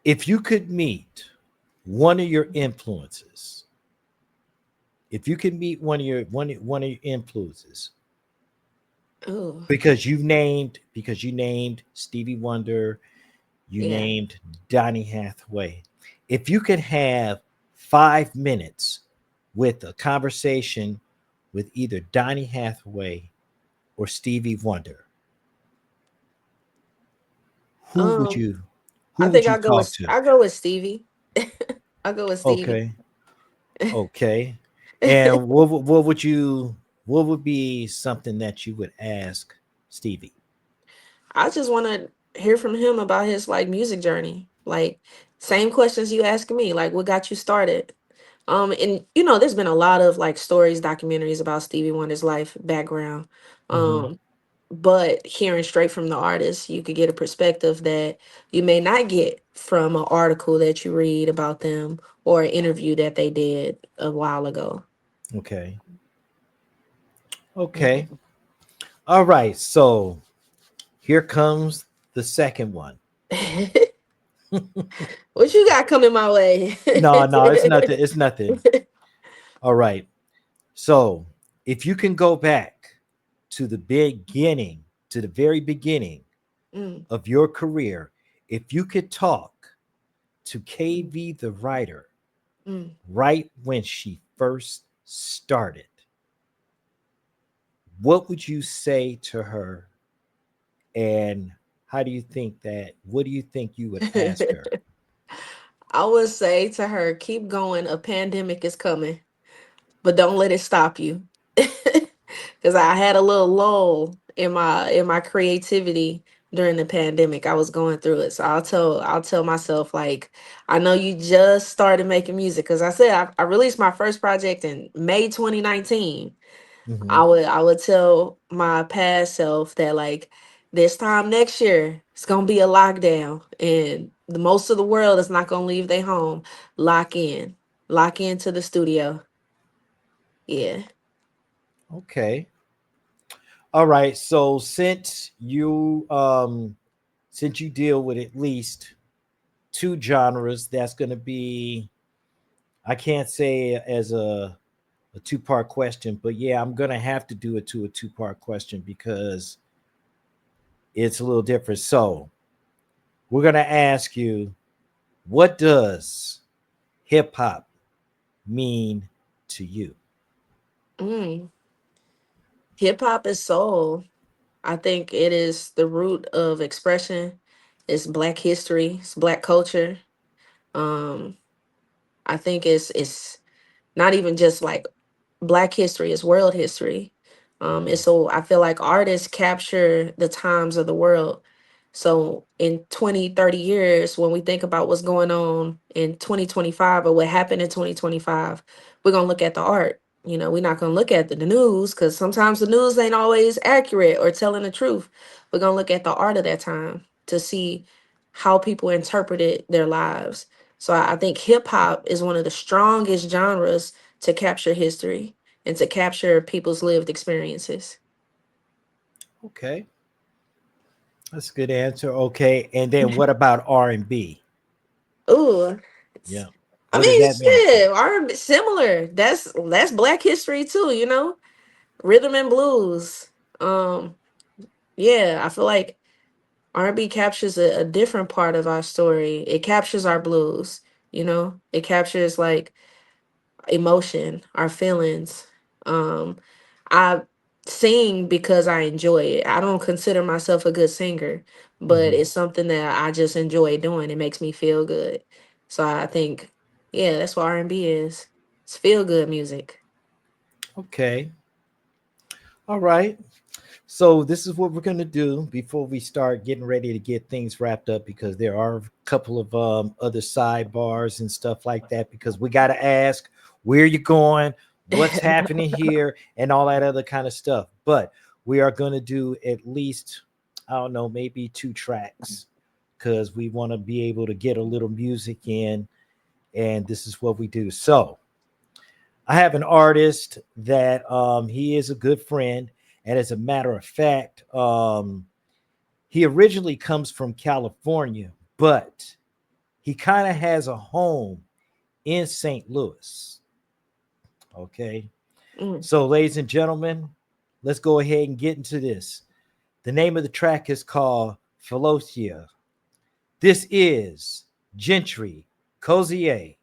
If you could meet one of your influences, if you could meet one of your influences, Oh, because you named Stevie Wonder, you yeah. named Donny Hathaway. If you could have 5 minutes with a conversation with either Donny Hathaway or Stevie Wonder, who would Um, you who I would think you talk to? I'll go with Stevie. I'll go with Stevie. Okay, okay. And what would be something that you would ask Stevie? I just want to hear from him about his like music journey. Like same questions you asking me, like what got you started? And there's been a lot of like stories, documentaries about Stevie Wonder's life background. Hmm. Um, but hearing straight from the artist, you could get a perspective that you may not get from an article that you read about them or an interview that they did a while ago. Okay, okay, Mhm. all right. So here comes the second one. What you got coming my way? No, no, it's nothing. It's nothing. All right. So if you can go back to the beginning, to the very beginning Mm, of your career, if you could talk to mm, KV the writer mm. right when she first started, what would you say to her? And what do you think you would ask her? I would say to her, keep going. A pandemic is coming, but don't let it stop you. Because I had a little lull in my creativity during the pandemic. I was going through it, so I'll tell myself like, I know you just started making music. Because I said I released my first project in May 2019. Hmm. I would tell my past self that like this time next year it's gonna be a lockdown and the most of the world is not gonna leave their home. Lock in. Lock into the studio. Yeah. Okay. All right. So since you deal with at least two genres, that's going to be, I can't say as a two-part question, but yeah, I'm going to have to do it to a two-part question because it's a little different. So we're going to ask you, what does hip hop mean to you? Mm. Hip hop is soul. I think it is the root of expression. It's black history, it's black culture. Um I think it's not even just like Black history, it's world history. And so I feel like artists capture the times of the world. So in 20, 30 years, when we think about what's going on in 2025 or what happened in 2025, we're going to look at the art. You know, we're not going to look at the news because sometimes the news ain't always accurate or telling the truth. We're going to look at the art of that time to see how people interpreted their lives. So I think hip hop is one of the strongest genres to capture history and to capture people's lived experiences. Okay, that's a good answer. Okay, and then what about R&B? Ooh, Yeah, I what does mean, that mean? shit, R&B similar. That's Black history too, you know, rhythm and blues. Um, yeah, I feel like R&B captures a different part of our story. It captures our blues, you know. It captures like emotion, our feelings. Um, I sing because I enjoy it. I don't consider myself a good singer, but Mhm. it's something that I just enjoy doing. It makes me feel good. So I think, yeah, that's what R&B is. It's feel good music. Okay, all right. So this is what we're going to do before we start getting ready to get things wrapped up, because there are a couple of other sidebars and stuff like that, because we got to ask where you're going, what's happening here, and all that other kind of stuff. But we are going to do at least, I don't know, maybe 2 tracks, because we want to be able to get a little music in, and this is what we do. So I have an artist that he is a good friend. And as a matter of fact, he originally comes from California, but he kind of has a home in St. Louis. Okay. Mm. So, ladies and gentlemen, let's go ahead and get into this. The name of the track is called Philothea. This is Gentry Cozier,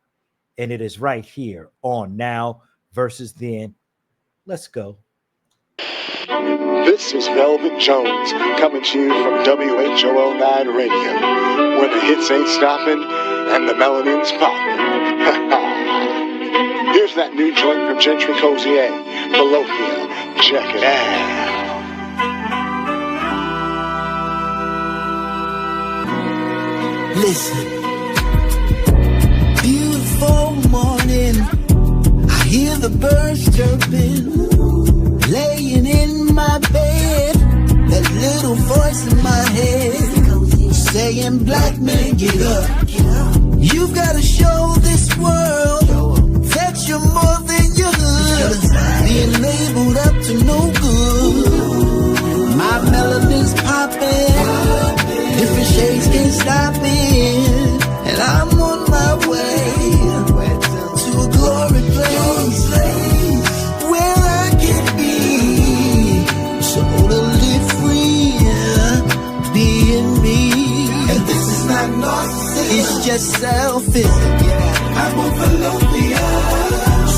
and it is right here on Now versus Then. Let's go. This is Velvet Jones coming to you from WHOL 9 Radio, where the hits ain't stopping and the melanin's popping. Here's that new joint from Gentry Cozier, Philothea. Check it out. Listen, beautiful morning, I hear the birds chirping. Laying in my bed, that little voice in my head saying, black man, get up. You've got to show this world that you're more than your hood. Being labeled up to no good. My melanin's popping, different shades can't stop me, and I'm on my way to a glory place. Totally free, being me. And this is not narcissism, it's just selfish. I'm a Philothea,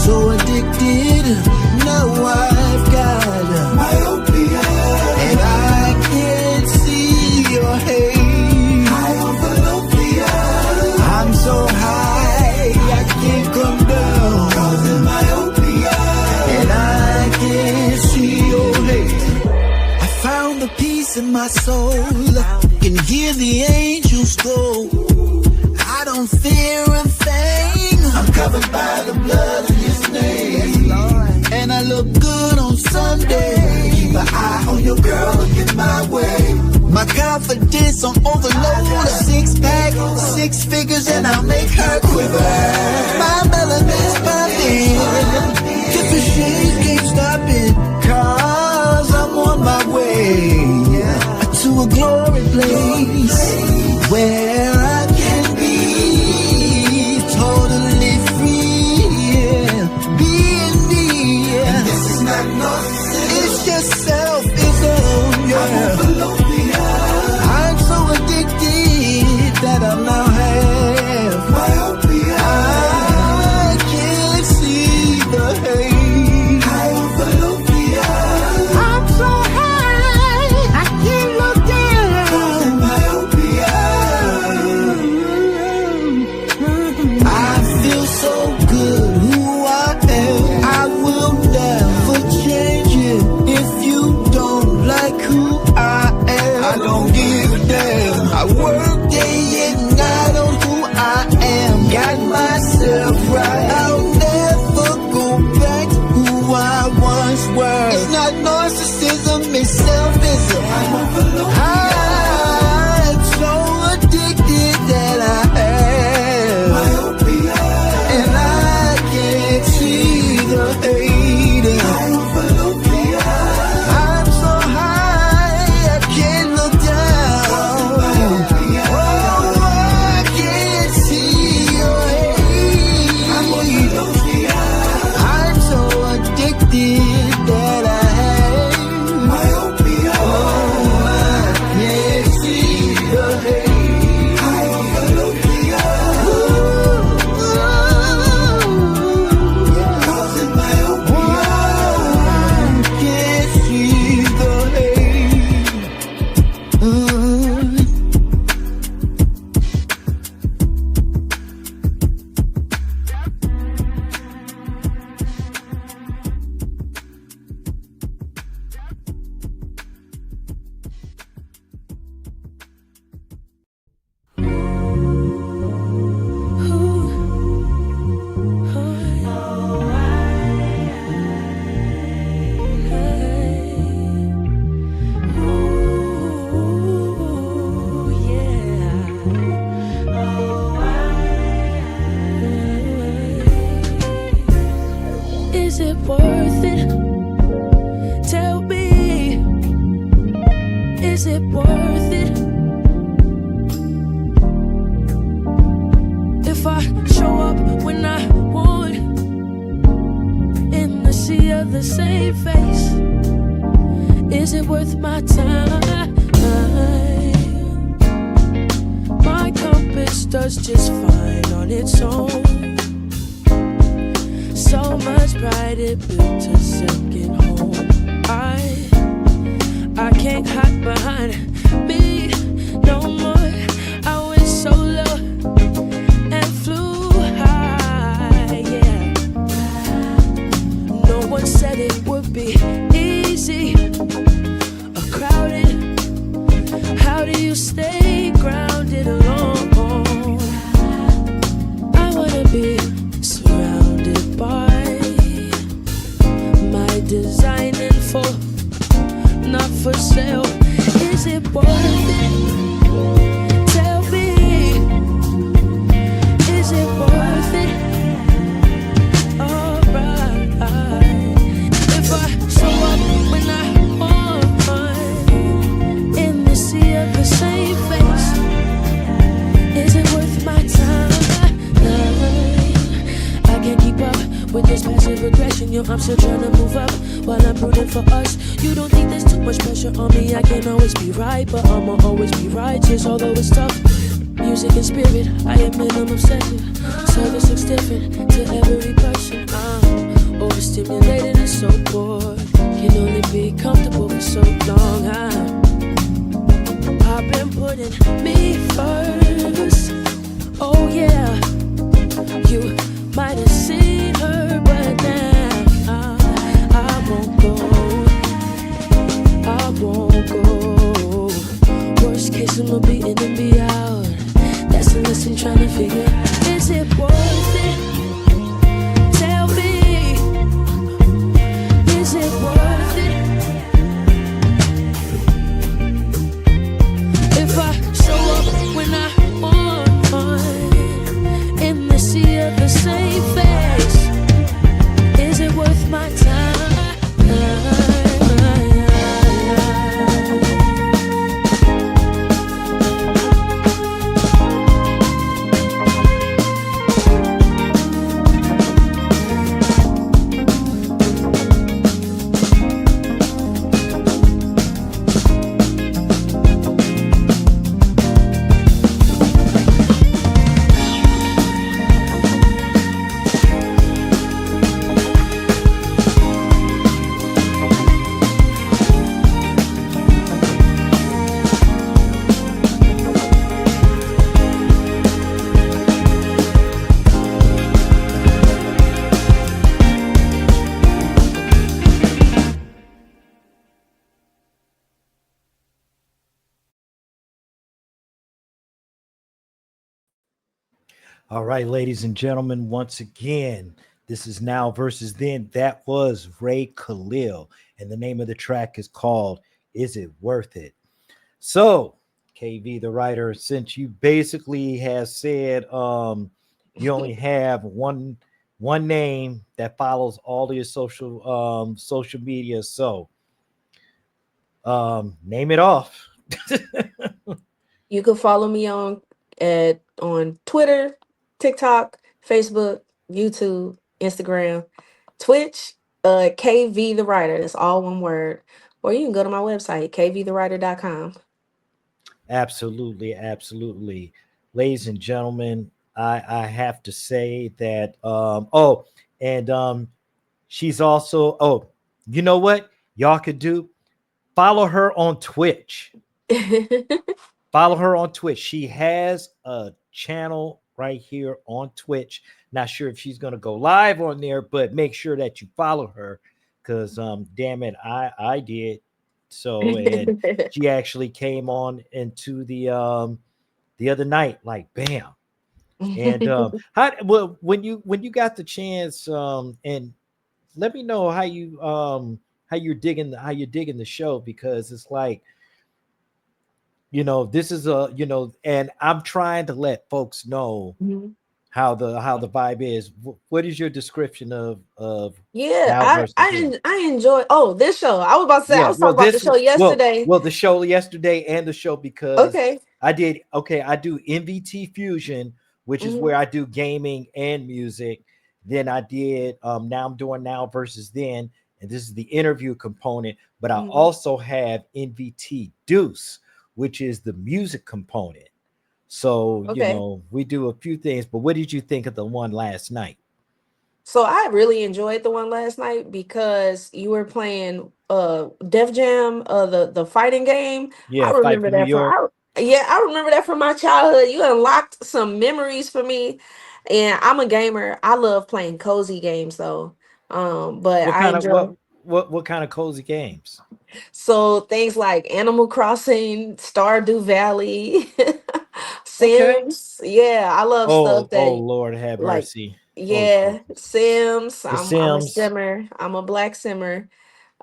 so addicted. Now I've got myopia, and I can't see your hate. I'm Philothea, I'm so high I can't come down. Causing myopia, and I can't see your hate. Found the peace in my soul, can hear the angels go. I don't fear a thing, I'm covered by the blood in his name. And I look good on Sunday, keep an eye on your girl, looking my way. My confidence on overload, a 6-pack, 6 figures, and I'll make her quiver. My melanin's popping, different shades can't stop it, 'cause I'm on my way to a glory place where I can be totally free, being me. And this is not narcissism, it's just self-ism. I'm so addicted that I now have myopia. I can't see the hate. I'm so high, I can't look down. Is it worth it? If I show up when I want in the sea of the same face, is it worth my time? My compass does just fine on its own. So much pride it built a second home. I can't hide behind me no more. I went so low and flew high, yeah. No one said it would be easy or crowded. How do you stay grounded alone? I wanna be surrounded by my design info, not for sale. Is it worth it? Tell me, is it worth it? Alright. If I show up when I want in the sea of the same face, is it worth my time? I can't keep up with this passive aggression. Yo, I'm still trying to move up while I'm rooting for us. You don't think there's too much pressure on me? I can't always be right, but I'ma always be righteous, although it's tough. Music and spirit, I admit I'm obsessive. Service looks different to every person. I'm overstimulated and so bored. Can only be comfortable for so long. I've been putting me first. Oh yeah, you might have seen her, but now I won't go. I won't go. Worst case, I'ma be in and be out. That's the lesson trying to figure. Is it worth it? Tell me, is it worth it? If I show up when I want in the sea of the same face, is it worth my time? All right, ladies and gentlemen, once again, this is Now versus Then. That was Ray Khalil, and the name of the track is called Is It Worth It? So, KV the writer, since you basically have said you only have one name that follows all of your social media, so name it off. You can follow me on Twitter, TikTok, Facebook, YouTube, Instagram, Twitch, KV the writer. That's all one word. Or you can go to my website, kvthewriter.com. Absolutely, absolutely. Ladies and gentlemen, I have to say that and she's also you know what y'all could do? Follow her on Twitch. Follow her on Twitch. She has a channel right here on Twitch. Not sure if she's gonna go live on there, but make sure that you follow her because damn it, I did. So and she actually came on into the other night, like bam. And how well when you got the chance, and let me know how you're digging the show because it's like this is and I'm trying to let folks know Mhm. how the vibe is. What is your description of Yeah, now versus then? I enjoy. Oh, this show. I was about to say. I Yeah, was talking about the show yesterday. well the show yesterday and the show because Okay. I do MVT Fusion, which is Hmm. where I do gaming and music. Then I did now I'm doing now versus then, and this is the interview component, but I Hmm. also have NVT Deuce, which is the music component. So, Okay. we do a few things, but what did you think of the one last night? So I really enjoyed the one last night because you were playing Def Jam, the fighting game. I Yeah, Fight remember for New that from York. yeah, I remember that from my childhood. You unlocked some memories for me. And I'm a gamer. I love playing cozy games though. But What I kind of enjoy what kind of cozy games? so things like Animal Crossing, Stardew Valley, Okay. Sims. Yeah, I love stuff Oh that Lord, have like mercy. Oh yeah, Jesus. Sims. The I'm a Sims. simmer. I'm a black simmer.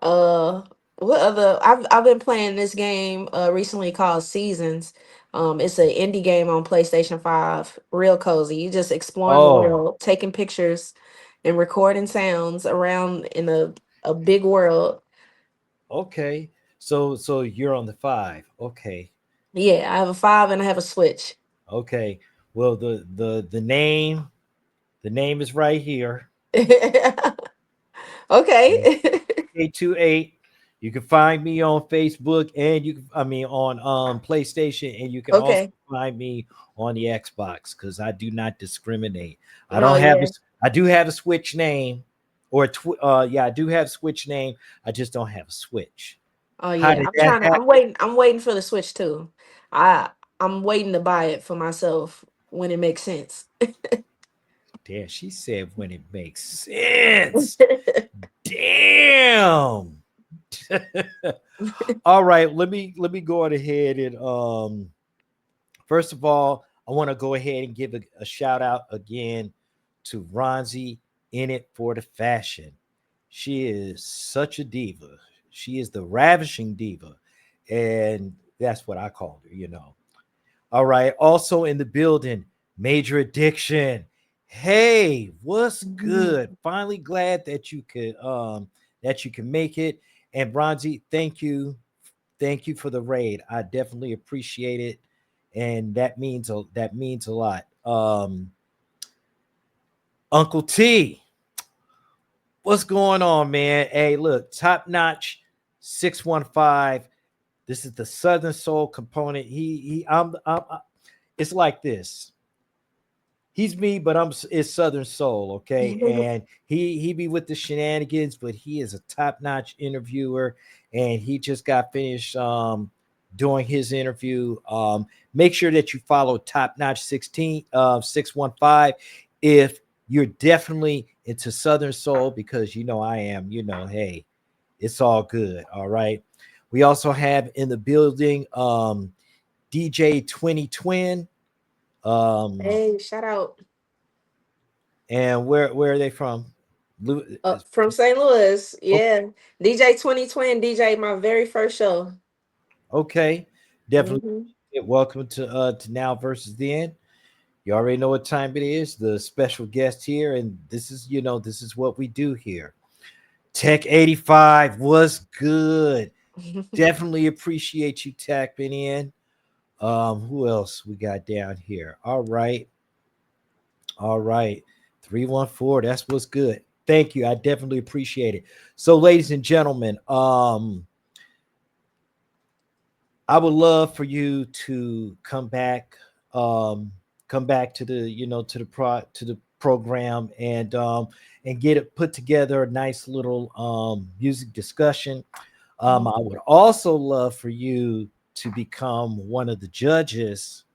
Uh, what other? I've been playing this game recently called Seasons. It's an indie game on PlayStation 5. Real cozy. You just exploring the Oh, world, taking pictures, and recording sounds around in a big world. okay. So you're on the 5. Okay. Yeah, I have a 5 and I have a Switch. Okay. Well, the name is right here. Okay. K28. You can find me on Facebook and on PlayStation, and you can also Okay. find me on the Xbox because I do not discriminate. I Oh don't have yeah. this. I do have a Switch name, yeah, I do have Switch name. I just don't have a Switch. Oh How yeah. did that happen? I'm waiting for the Switch too. I I'm waiting to buy it for myself when it makes sense. Damn, she said when it makes sense. Damn. All right, let me go on ahead and first of all, I want to go ahead and give a shout out again to Ronzi in it for the fashion. She is such a diva. She is the ravishing diva, and that's what I called her. All right. Also in the building, Major Addiction. Hey, what's good? Finally glad that you can make it. And Bronzy, thank you. Thank you for the raid. I definitely appreciate it. And that means a lot. Uncle T, what's going on, man? Hey, look, top notch 615. This is the Southern Soul component. It's like this. He's me, but it's Southern Soul, okay? And he be with the shenanigans, but he is a top notch interviewer, and he just got finished doing his interview. Make sure that you follow Top Notch 615 if you're definitely into Southern Soul because I am. Hey, it's all good. All right. We also have in the building DJ 20 Twin. Um, Hey, shout out. And where are they from? From St. Louis. Okay, Yeah. DJ 2020 DJ my very first show. okay. Definitely. Hmm. Welcome to Now versus Then. You already know what time it is. The special guest here, and this is what we do here. Tech 85 was good. Definitely appreciate you tapping in. Who else we got down here? All right. All right. 314. That's what's good. Thank you. I definitely appreciate it. So, ladies and gentlemen, I would love for you to come back to the to the program and get it put together a nice little music discussion. I would also love for you to become one of the judges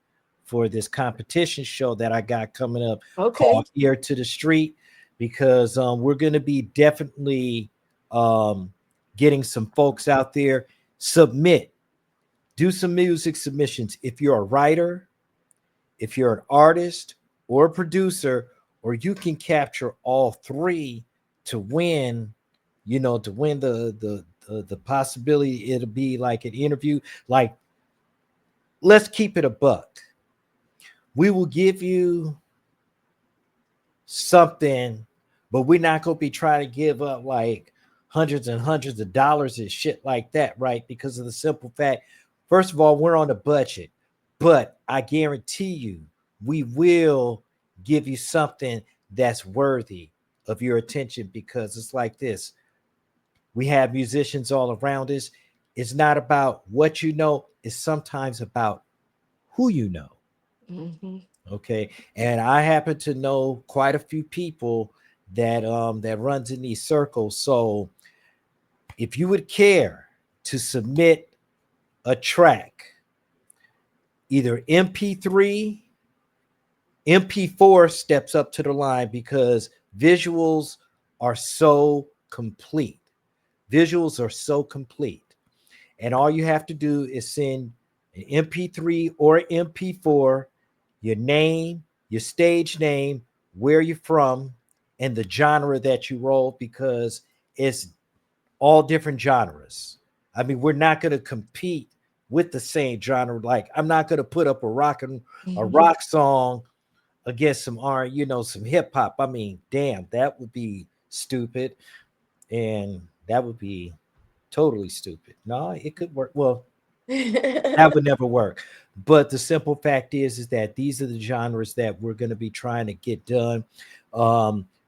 for this competition show that I got coming up Okay. called Ear to the Street because we're going to be definitely um, getting some folks out there submit do some music submissions. If you're a writer, if you're an artist or a producer, or you can capture all three to win, to win the possibility it'll be like an interview. Like, let's keep it a buck. We will give you something, but we're not going to be trying to give up like hundreds and hundreds of dollars and shit like that, right? Because of the simple fact, first of all, we're on a budget, but I guarantee you, we will give you something that's worthy of your attention because it's like this. We have musicians all around us. It's not about what you know, it's sometimes about who you know. Mm-hmm. Okay. And I happen to know quite a few people that runs in these circles. So if you would care to submit a track, either MP3, MP4 steps up to the line because visuals are so complete. Visuals are so complete. And all you have to do is send an MP3 or MP4, your name, your stage name, where you're from, and the genre that you roll because it's all different genres. I mean, we're not going to compete with the same genre. Like, I'm not going to put up a rock song against some some hip hop. I mean, damn, that would be stupid, and that would be totally stupid. No, it could work. Well, that would never work. But the simple fact is that these are the genres that we're going to be trying to get done.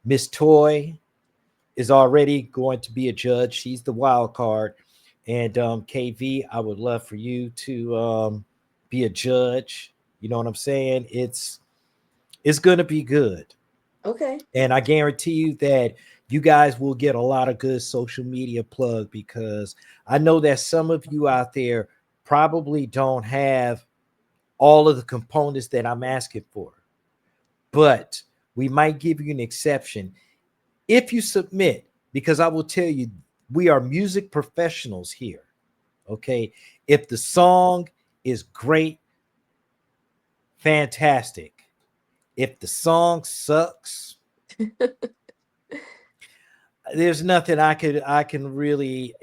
Miss Toy is already going to be a judge. She's the wild card. And KV, I would love for you to be a judge. You know what I'm saying? It's going to be good. Okay. And I guarantee you that you guys will get a lot of good social media plug because I know that some of you out there probably don't have all of the components that I'm asking for. But we might give you an exception if you submit, because I will tell you, we are music professionals here. Okay. If the song is great, fantastic. If the song sucks, there's nothing I could really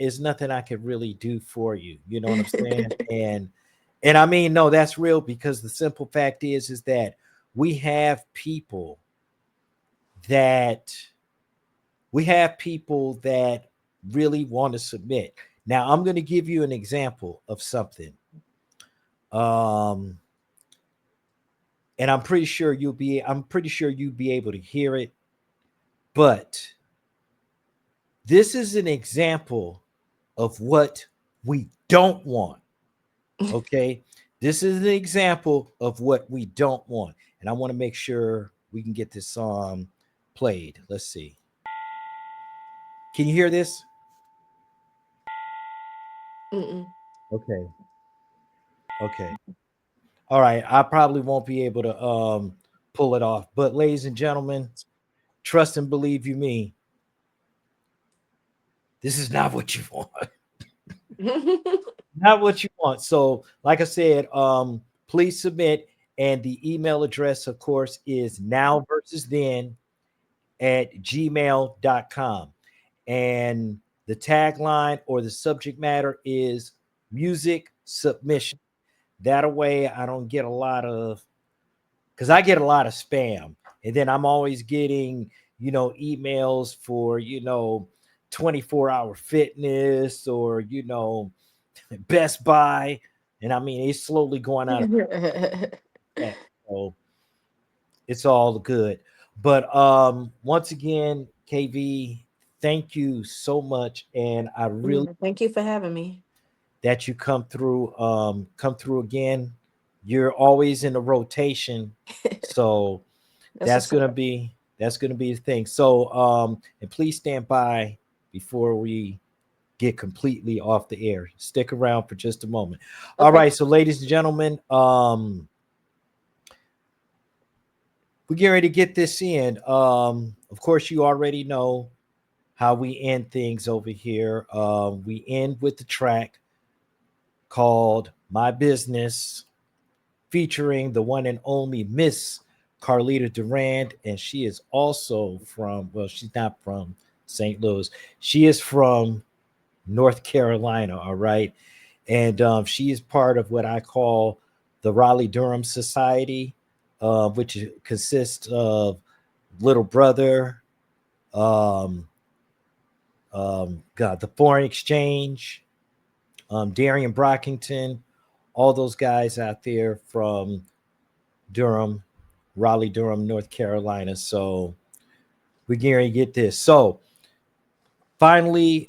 do for you. You know what I'm saying? And I mean, no, that's real because the simple fact is that we have people that that really want to submit. Now, I'm going to give you an example of something. Um, and I'm pretty sure you'll be able to hear it, but this is an example of what we don't want. Okay. This is an example of what we don't want. And I want to make sure we can get this song played. Let's see. Can you hear this? Mm-mm. Okay. Okay. All right. I probably won't be able to pull it off. But ladies and gentlemen, trust and believe you me, this is not what you want. Not what you want. So, like I said, please submit. And the email address, of course, is now versus then at gmail.com. And the tagline or the subject matter is music submission. That way I don't get a lot of, because I get a lot of spam. And then I'm always getting, emails for, 24-hour fitness or, Best Buy. And I mean, it's slowly going out of that. So it's all good. But once again, KV, thank you so much. And I really Thank you for having me. that you come through again. You're always in a rotation. So That's that's gonna be the thing. So and please stand by before we get completely off the air. Stick around for just a moment. okay. All right, so ladies and gentlemen, we're getting ready to get this in. Of course, you already know how we end things over here. We end with the track called My Business, featuring the one and only Miss Carlita Durand. And she is also from, well, she's not from St. Louis. She is from North Carolina, all right? And she is part of what I call the Raleigh Durham Society, which consists of Little Brother, the Foreign Exchange, Darian Brockington, all those guys out there from Durham, Raleigh, Durham, North Carolina. So we're going to get this. So finally,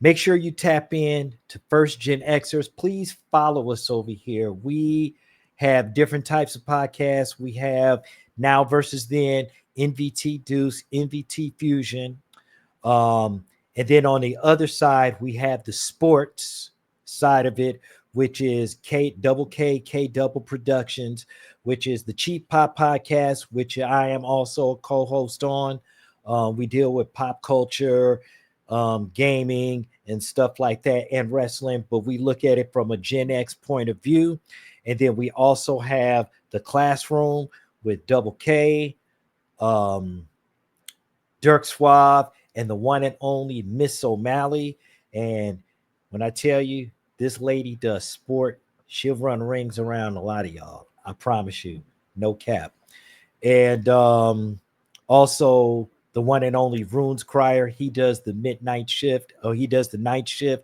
make sure you tap in to First Gen Xers. Please follow us over here. We have different types of podcasts. We have Now versus Then, NVT Deuce, NVT Fusion. And then on the other side, we have the sports side of it, which is K Double Productions, which is the Cheap Pop Podcast, which I am also a co-host on. We deal with pop culture, gaming, and stuff like that, and wrestling, but we look at it from a Gen X point of view. And then we also have the Classroom with Double K, Dirk Suave, and the one and only Miss O'Malley. And when I tell you this lady does sport, she'll run rings around a lot of y'all. I promise you, no cap. And also the one and only Runes Crier. He does the midnight shift, or he does the night shift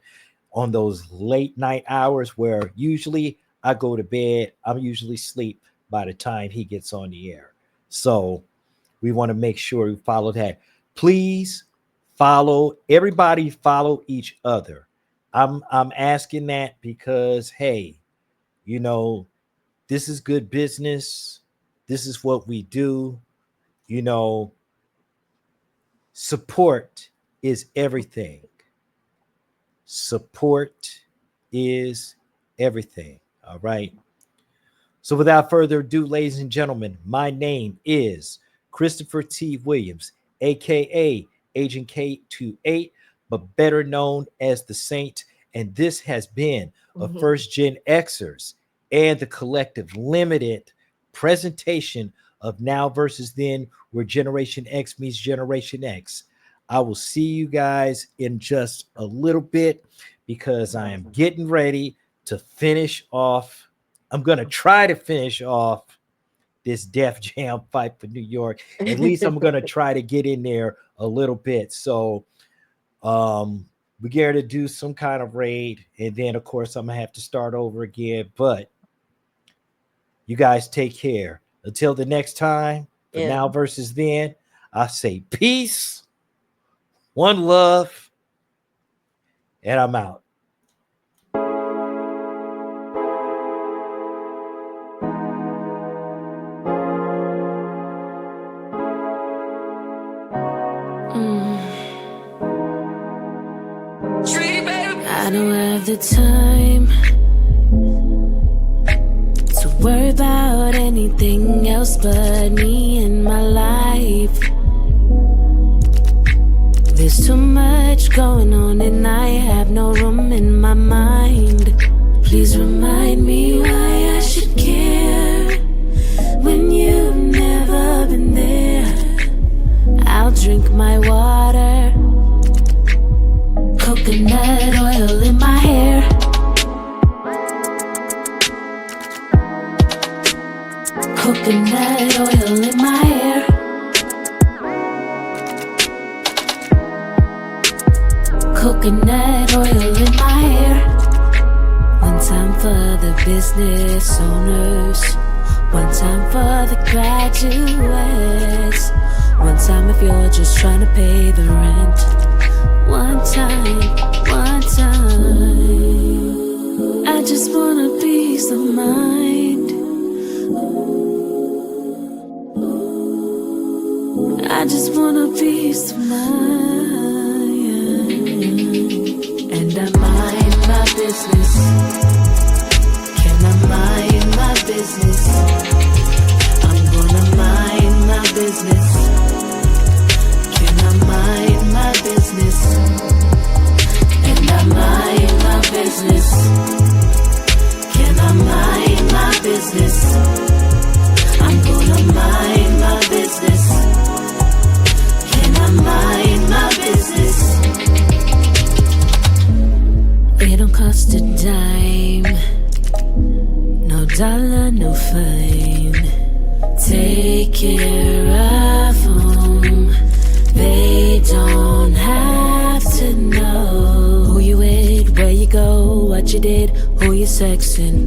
on those late night hours where usually I go to bed. I'm usually asleep by the time he gets on the air. So we want to make sure we follow that. Please follow everybody, follow each other. I'm asking that because, hey, you know, this is good business. This is what we do. You know, support is everything. Support is everything. All right. So without further ado, ladies and gentlemen, my name is Christopher T. Williams, aka Agent K28, but better known as the Saint. And this has been a First Gen Xers and the Collective Limited presentation of Now versus Then, where Generation X meets Generation X. I will see you guys in just a little bit because I am getting ready to finish off. I'm going to try to finish off this Def Jam fight for New York. At least I'm going to try to get in there a little bit. So we get to do some kind of raid. And then, of course, I'm going to have to start over again. But you guys take care. Until the next time, for Now versus Then, I say peace, one love, and I'm out. I don't have the time to worry about anything else but me and my life. There's too much going on and I have no room in my mind. Please remind me why I should care when you've never been there. I'll drink my water, coconut oil in my hair, coconut oil in my hair, coconut oil in my hair. One time for the business owners, one time for the graduates, one time if you're just trying to pay the rent. One time, one time. I just want a peace of mind. I just want a peace of mind. And I mind my business. Can I mind my business? I'm gonna mind my business. Can I mind my business? And I mind my business. Can I mind my business? I'm gonna mind my business. Can I mind my business? It don't cost a dime, no dollar, no fine. Take care you did, who you sexing,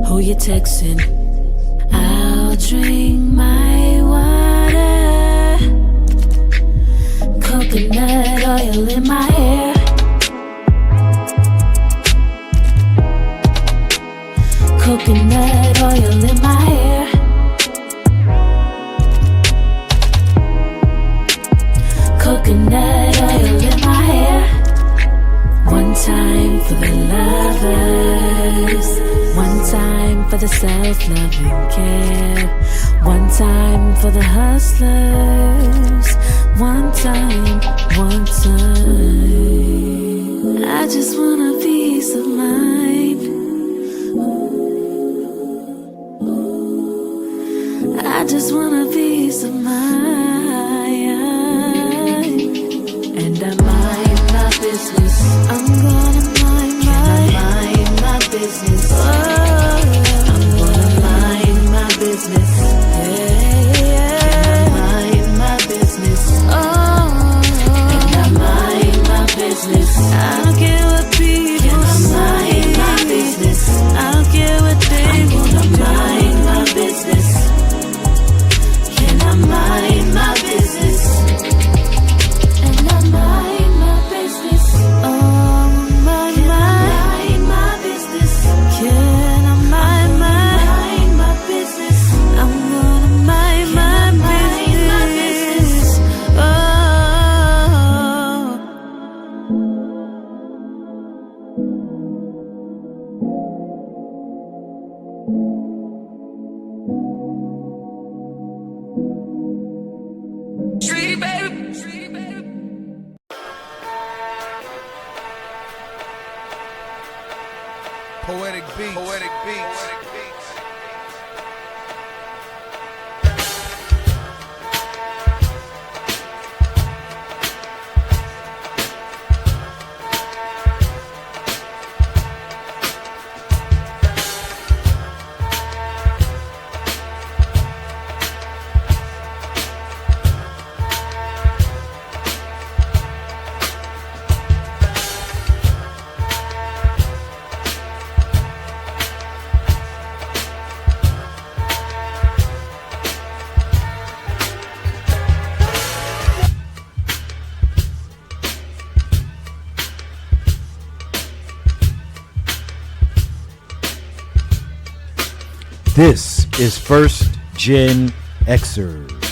who you texting. I'll drink my water, coconut oil in my hair, coconut oil in my hair, coconut oil in my hair. One time for the lovers, one time for the self-loving care, one time for the hustlers, one time, one time. I just want a peace of mind. I just want a peace of mind. And I mind my business. I'm gonna mind my business. Oh, I'm gonna mind my business. Yeah, mind my business. Oh, and I mind my business. I don't care what people say. My business. I don't care what they do. I'm gonna mind my business. Can I mind my business? And I mind my business. Oh, mind my business. Can I mind my business? I'm gonna mind my business. Oh. Street baby. Poetic beats. Poetic beats. This is First Gen Xers.